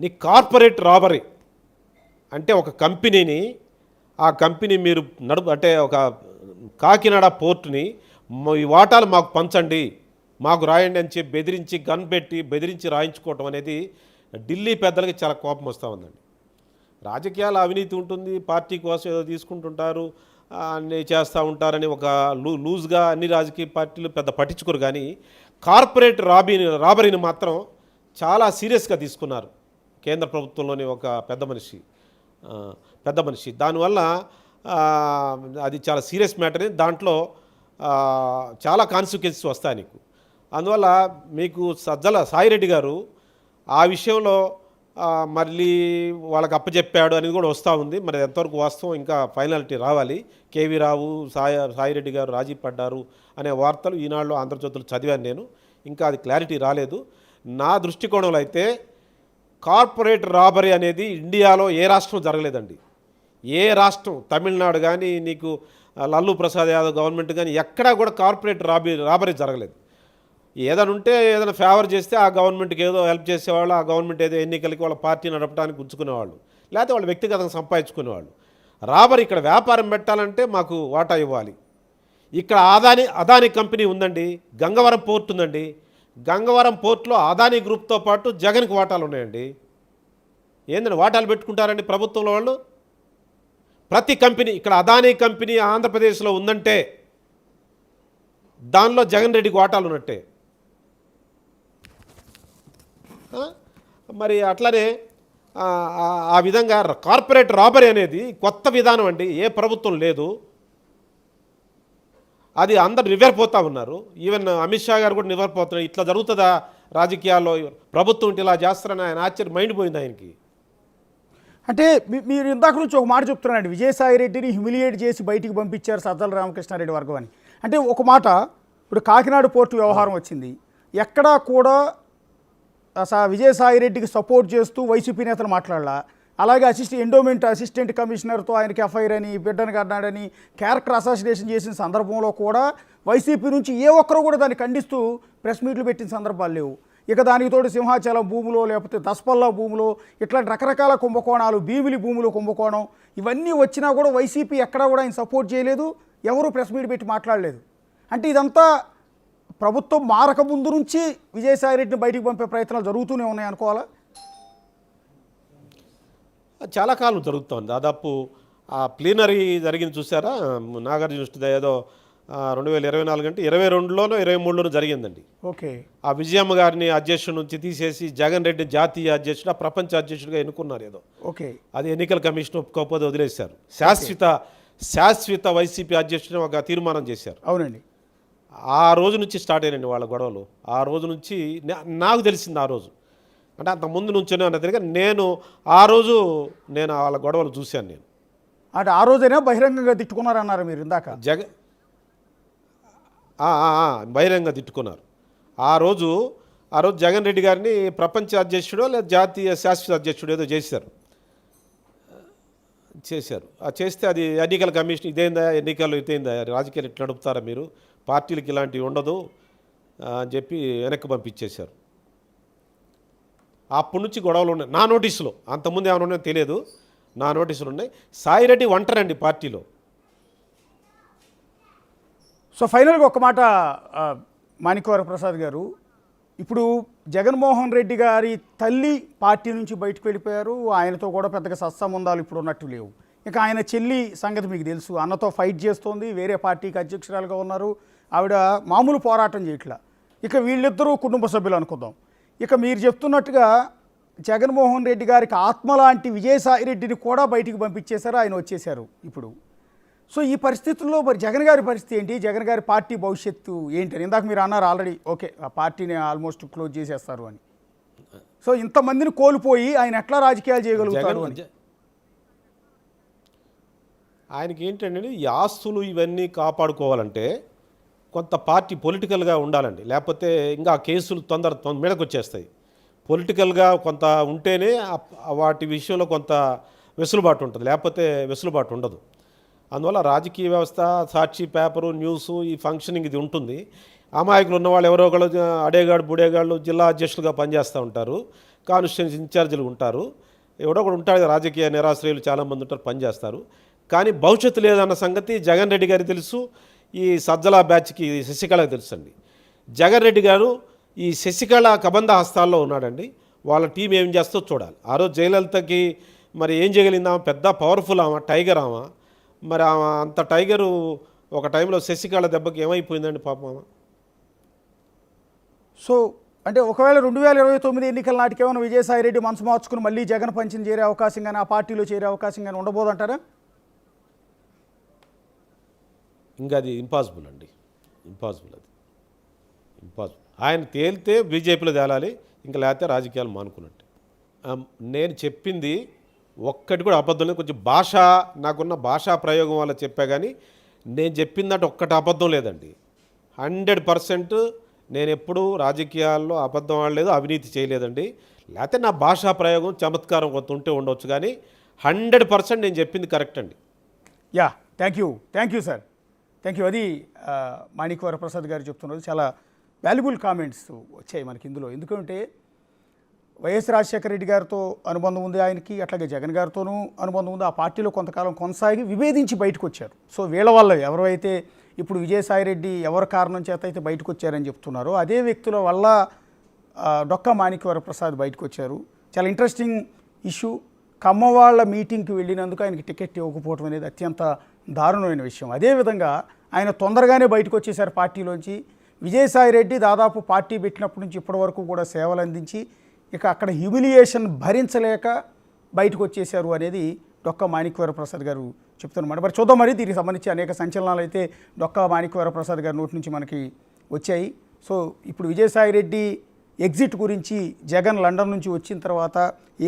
నీ కార్పొరేట్ రాబరీ అంటే ఒక కంపెనీని, ఆ కంపెనీ మీరు అంటే ఒక కాకినాడ పోర్టుని ఈ వాటాలు మాకు పంచండి, మాకు రాయండి అని చెప్పి బెదిరించి గన్ పెట్టి బెదిరించి రాయించుకోవటం అనేది ఢిల్లీ పెద్దలకి చాలా కోపం వస్తూ ఉందండి. రాజకీయాల అవినీతి ఉంటుంది, పార్టీ కోసం ఏదో తీసుకుంటుంటారు, అన్నీ చేస్తూ ఉంటారని ఒక లూజ్గా అన్ని రాజకీయ పార్టీలు పెద్ద పట్టించుకోరు. కానీ కార్పొరేట్ రాబరీని మాత్రం చాలా సీరియస్గా తీసుకున్నారు కేంద్ర ప్రభుత్వంలోని ఒక పెద్ద మనిషి. దానివల్ల అది చాలా సీరియస్ మ్యాటర్. దాంట్లో చాలా కాన్సిక్వెన్సెస్ వస్తాయి నీకు. అందువల్ల మీకు సజ్జల సాయిరెడ్డి గారు ఆ విషయంలో మళ్ళీ వాళ్ళకి అప్పచెప్పాడు అనేది కూడా వస్తూ ఉంది. మరి ఎంతవరకు వాస్తవం ఇంకా ఫైనాలిటీ రావాలి. కేవీ రావు, సాయిరెడ్డి గారు రాజీ పడ్డారు అనే వార్తలు ఈనాడులో, ఆంధ్రజ్యోతిలో చదివాను నేను. ఇంకా అది క్లారిటీ రాలేదు. నా దృష్టికోణంలో అయితే కార్పొరేట్ రాబరీ అనేది ఇండియాలో ఏ రాష్ట్రం జరగలేదండి. ఏ రాష్ట్రం, తమిళనాడు కానీ, నీకు లల్లు ప్రసాద్ యాదవ్ గవర్నమెంట్ కానీ ఎక్కడా కూడా కార్పొరేట్ రాబరీ జరగలేదు. ఏదైనా ఉంటే ఏదైనా ఫేవర్ చేస్తే ఆ గవర్నమెంట్కి ఏదో హెల్ప్ చేసేవాళ్ళు, ఆ గవర్నమెంట్ ఏదో ఎన్నికలకి వాళ్ళ పార్టీ నడపడానికి ఉంచుకునేవాళ్ళు, లేకపోతే వాళ్ళు వ్యక్తిగతంగా సంపాదించుకునేవాళ్ళు. రాబరీ ఇక్కడ వ్యాపారం పెట్టాలంటే మాకు వాటా ఇవ్వాలి. ఇక్కడ అదానీ కంపెనీ ఉందండి, గంగవరం పోర్ట్ ఉందండి. గంగవరం పోర్టులో అదానీ గ్రూప్తో పాటు జగన్కి వాటాలు ఉన్నాయండి. ఏంటంటే వాటాలు పెట్టుకుంటారండి ప్రభుత్వంలో వాళ్ళు. ప్రతి కంపెనీ, ఇక్కడ అదానీ కంపెనీ ఆంధ్రప్రదేశ్లో ఉందంటే దానిలో జగన్ రెడ్డికి వాటాలు ఉన్నట్టే. మరి అట్లనే ఆ విధంగా కార్పొరేట్ రాబరీ అనేది కొత్త విధానం అండి, ఏ ప్రభుత్వం లేదు. అది అందరు నివ్వెరపోతూ ఉన్నారు. ఈవెన్ అమిత్ షా గారు కూడా నివ్వెరపోతున్నారు. ఇట్లా జరుగుతుందా రాజకీయాల్లో, ప్రభుత్వం ఇలా చేస్తారని ఆయన ఆశ్చర్యం మైండ్ పోయింది ఆయనకి. అంటే మీరు ఇందాక నుంచి ఒక మాట చెప్తున్నారండి, విజయసాయిరెడ్డిని హ్యూమిలియేట్ చేసి బయటికి పంపించారు సజ్జల రామకృష్ణారెడ్డి వర్గం అని. అంటే ఒక మాట, ఇప్పుడు కాకినాడ పోర్టు వ్యవహారం వచ్చింది, ఎక్కడా కూడా విజయసాయిరెడ్డికి సపోర్ట్ చేస్తూ వైసీపీ నేతలు మాట్లాడాల. అలాగే ఎండోమెంట్ అసిస్టెంట్ కమిషనర్తో ఆయనకి ఎఫ్ఐఆర్ అని, బిడ్డను కన్నాడని క్యారెక్టర్ అసాసినేషన్ చేసిన సందర్భంలో కూడా వైసీపీ నుంచి ఏ ఒక్కరు కూడా దాన్ని ఖండిస్తూ ప్రెస్ మీట్లు పెట్టిన సందర్భాలు లేవు. ఇక దానికి తోడు సింహాచలం భూములో, లేకపోతే దసపల్లా భూములో, ఇట్లాంటి రకరకాల కుంభకోణాలు, భీమిలి భూములు కుంభకోణం, ఇవన్నీ వచ్చినా కూడా వైసీపీ ఎక్కడా కూడా ఆయన సపోర్ట్ చేయలేదు, ఎవరు ప్రెస్ మీట్ పెట్టి మాట్లాడలేదు. అంటే ఇదంతా ప్రభుత్వం మారక ముందు నుంచి విజయసాయిరెడ్డిని బయటికి పంపే ప్రయత్నాలు జరుగుతూనే ఉన్నాయి అనుకోవాలా? చాలా కాలం జరుగుతుంది. దాదాపు ఆ ప్లీనరీ జరిగింది చూసారా, నాగార్జున ఏదో 2024 అంటే 22లోనో 23లోనో జరిగిందండి. ఓకే. ఆ విజయమ్మ గారిని అధ్యక్షుడి నుంచి తీసేసి జగన్ రెడ్డి జాతీయ అధ్యక్షుడు, ప్రపంచ అధ్యక్షుడిగా ఎన్నుకున్నారు ఏదో. ఓకే. అది ఎన్నికల కమిషన్ ఒప్పుకోకపోతే వదిలేశారు. శాశ్వత వైసీపీ అధ్యక్షుడిని ఒక తీర్మానం చేశారు. అవునండి. ఆ రోజు నుంచి స్టార్ట్ అయినండి వాళ్ళ గొడవలు. ఆ రోజు నుంచి నాకు తెలిసింది, ఆ రోజు అంటే అంత ముందు నుంచే అన్న తిరిగి ఆ రోజు నేను వాళ్ళ గొడవలు చూశాను. నేను అంటే ఆ రోజైనా బహిరంగంగా తిట్టుకున్నారన్నారు మీరు ఇందాక. బహిరంగంగా తిట్టుకున్నారు. ఆ రోజు ఆ రోజు జగన్ రెడ్డి గారిని ప్రపంచ అధ్యక్షుడో లేదా జాతీయ శాశ్వత అధ్యక్షుడు ఏదో చేశారు. ఆ చేస్తే అది ఎన్నికల కమిషన్ ఇదేందా, ఎన్నికలు ఇదేందా, రాజకీయాలు ఇట్లా నడుపుతారా మీరు, పార్టీలకు ఇలాంటివి ఉండదు అని చెప్పి వెనక్కి పంపించేశారు. అప్పటి నుంచి గొడవలు ఉన్నాయి నా నోటీసులో. అంతకుముందు ఏమైనా ఉన్నాయో తెలియదు, నా నోటీసులు ఉన్నాయి. సాయిరెడ్డి ఒంటరండి పార్టీలో. సో ఫైనల్గా ఒక మాట మాణిక్యవర ప్రసాద్ గారు, ఇప్పుడు జగన్మోహన్ రెడ్డి గారి తల్లి పార్టీ నుంచి బయటకు వెళ్ళిపోయారు. ఆయనతో కూడా పెద్దగా సత్సంబంధాలు ఇప్పుడు ఉన్నట్టు లేవు. ఇక ఆయన చెల్లి సంగతి మీకు తెలుసు, అన్నతో ఫైట్ చేస్తోంది, వేరే పార్టీకి అధ్యక్షురాలుగా ఉన్నారు. ఆవిడ మామూలు పోరాటం చేయట్లా. ఇక వీళ్ళిద్దరూ కుటుంబ సభ్యులు అనుకుందాం. ఇక మీరు చెప్తున్నట్టుగా జగన్మోహన్ రెడ్డి గారికి ఆత్మ లాంటి విజయసాయిరెడ్డిని కూడా బయటికి పంపించేశారు, ఆయన వచ్చేశారు ఇప్పుడు. సో ఈ పరిస్థితుల్లో మరి జగన్ గారి పరిస్థితి ఏంటి, జగన్ గారి పార్టీ భవిష్యత్తు ఏంటి? ఇందాక మీరు అన్నారు ఆల్రెడీ, ఓకే ఆ పార్టీని ఆల్మోస్ట్ క్లోజ్ చేసేస్తారు అని. సో ఇంతమందిని కోల్పోయి ఆయన ఎట్లా రాజకీయాలు చేయగలుగుతారు అని. ఆయనకి ఏంటంటే ఈ ఆస్తులు ఇవన్నీ కాపాడుకోవాలంటే కొంత పార్టీ పొలిటికల్గా ఉండాలండి, లేకపోతే ఇంకా కేసులు తొందర మీదకి వచ్చేస్తాయి. పొలిటికల్గా కొంత ఉంటేనే వాటి విషయంలో కొంత వెసులుబాటు ఉంటుంది, లేకపోతే వెసులుబాటు ఉండదు. అందువల్ల రాజకీయ వ్యవస్థ, సాక్షి పేపరు, న్యూసు, ఈ ఫంక్షనింగ్ ఇది ఉంటుంది. అమాయకులు ఉన్నవాళ్ళు ఎవరో ఒకళ్ళు అడేగాడు బుడేగాళ్ళు జిల్లా అధ్యక్షులుగా పనిచేస్తూ ఉంటారు, కాన్స్టిట్యున్సీ ఇన్ఛార్జీలు ఉంటారు, ఎవడో ఒకడు ఉంటాడు, రాజకీయ నిరాశ్రయులు చాలామంది ఉంటారు, పనిచేస్తారు. కానీ భవిష్యత్తు లేదన్న సంగతి జగన్ రెడ్డి గారికి తెలుసు, ఈ సజ్జల బ్యాచ్కి శశికళకి తెలుసండి. జగన్ రెడ్డి గారు ఈ శశికళ కబంధ హస్తాల్లో ఉన్నాడండి. వాళ్ళ టీం ఏం చేస్తో చూడాలి. ఆ రోజు జయలలితకి మరి ఏం చేయగలిగింది, ఆమె పెద్ద పవర్ఫుల్, ఆమె టైగర్, ఆమె మరి ఆమె అంత టైగరు ఒక టైంలో శశికళ దెబ్బకి ఏమైపోయిందండి పాపం ఆమె. సో అంటే ఒకవేళ 2029 ఎన్నికల నాటికి ఏమైనా విజయసాయిరెడ్డి మనసు మార్చుకుని మళ్ళీ జగన్ పంచిని చేరే అవకాశం కానీ, ఆ పార్టీలో చేరే అవకాశం కానీ ఉండబోదంటారా? ఇంకా అది ఇంపాసిబుల్ అండి, ఇంపాసిబుల్. అది ఇంపాసిబుల్. ఆయన తేలితే బీజేపీలో తేలాలి, ఇంకా లేకపోతే రాజకీయాలు మానుకున్నట్టు. నేను చెప్పింది ఒక్కటి కూడా అబద్ధం లేదు. కొంచెం భాష, నాకున్న భాషా ప్రయోగం వల్ల చెప్పా, కానీ నేను చెప్పిందంటే ఒక్కటి అబద్ధం లేదండి. 100% నేను ఎప్పుడూ రాజకీయాల్లో అబద్ధం ఆడలేదు, అవినీతి చేయలేదండి. లేకపోతే నా భాషా ప్రయోగం చమత్కారం కొంత ఉంటే ఉండవచ్చు, కానీ 100% నేను చెప్పింది కరెక్ట్ అండి. Yeah, thank you sir, thank you. అది మాణిక్యవర ప్రసాద్ గారు చెప్తున్నది. చాలా వాల్యుబుల్ కామెంట్స్ వచ్చాయి మనకి ఇందులో. ఎందుకంటే వైఎస్ రాజశేఖర రెడ్డి గారితో అనుబంధం ఉంది ఆయనకి, అట్లాగే జగన్ గారితోనూ అనుబంధం ఉంది. ఆ పార్టీలో కొంతకాలం కొనసాగి విభేదించి బయటకు వచ్చారు. సో వీళ్ళ వల్ల ఎవరైతే ఇప్పుడు విజయసాయిరెడ్డి ఎవరి కారణం చేత అయితే బయటకు వచ్చారని చెప్తున్నారో అదే వ్యక్తుల వల్ల డొక్కా మాణిక్యవర ప్రసాద్ బయటకు వచ్చారు. చాలా ఇంట్రెస్టింగ్ ఇష్యూ. కమ్మవాళ్ళ మీటింగ్కి వెళ్ళినందుకు ఆయనకి టికెట్ ఇవ్వకపోవడం అనేది అత్యంత దారుణమైన విషయం. అదేవిధంగా ఆయన తొందరగానే బయటకు వచ్చేసారు పార్టీలోంచి. విజయసాయిరెడ్డి దాదాపు పార్టీ పెట్టినప్పటి నుంచి ఇప్పటి వరకు కూడా సేవలు అందించి ఇక అక్కడ హ్యూమిలియేషన్ భరించలేక బయటకు వచ్చేశారు అనేది డొక్కా మాణిక్యవర ప్రసాద్ గారు చెప్తున్నమాట. మరి చూద్దాం, మరి దీనికి సంబంధించి అనేక సంచలనాలు అయితే డొక్కా మాణిక్యవర ప్రసాద్ గారి నోటి నుంచి మనకి వచ్చాయి. సో ఇప్పుడు విజయసాయిరెడ్డి ఎగ్జిట్ గురించి జగన్ లండన్ నుంచి వచ్చిన తర్వాత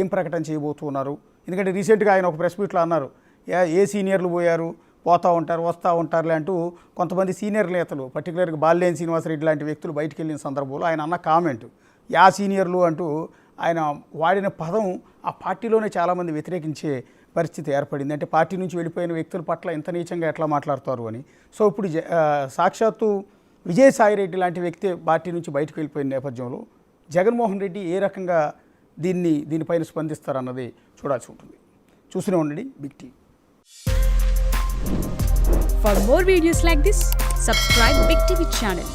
ఏం ప్రకటన చేయబోతున్నారు? ఎందుకంటే రీసెంట్గా ఆయన ఒక ప్రెస్ మీట్లో అన్నారు, ఏ సీనియర్లు పోయారు, పోతూ ఉంటారు, వస్తూ ఉంటారులే అంటూ కొంతమంది సీనియర్ నేతలు, పర్టికులర్గా బాలినేని శ్రీనివాసరెడ్డి లాంటి వ్యక్తులు బయటికి వెళ్ళిన సందర్భంలో ఆయన అన్న కామెంట్, యా సీనియర్లు అంటూ ఆయన వాడిన పదం ఆ పార్టీలోనే చాలామంది వ్యతిరేకించే పరిస్థితి ఏర్పడింది. అంటే పార్టీ నుంచి వెళ్ళిపోయిన వ్యక్తుల పట్ల ఇంత నీచంగా ఎట్లా మాట్లాడతారు అని. సో ఇప్పుడు సాక్షాత్తు విజయసాయిరెడ్డి లాంటి వ్యక్తి పార్టీ నుంచి బయటకు వెళ్ళిపోయిన నేపథ్యంలో జగన్మోహన్ రెడ్డి ఏ రకంగా దీనిపైన స్పందిస్తారన్నది చూడాల్సి ఉంటుంది. చూస్తూనే ఉండండి big TV. For more videos like this, subscribe Big TV channel.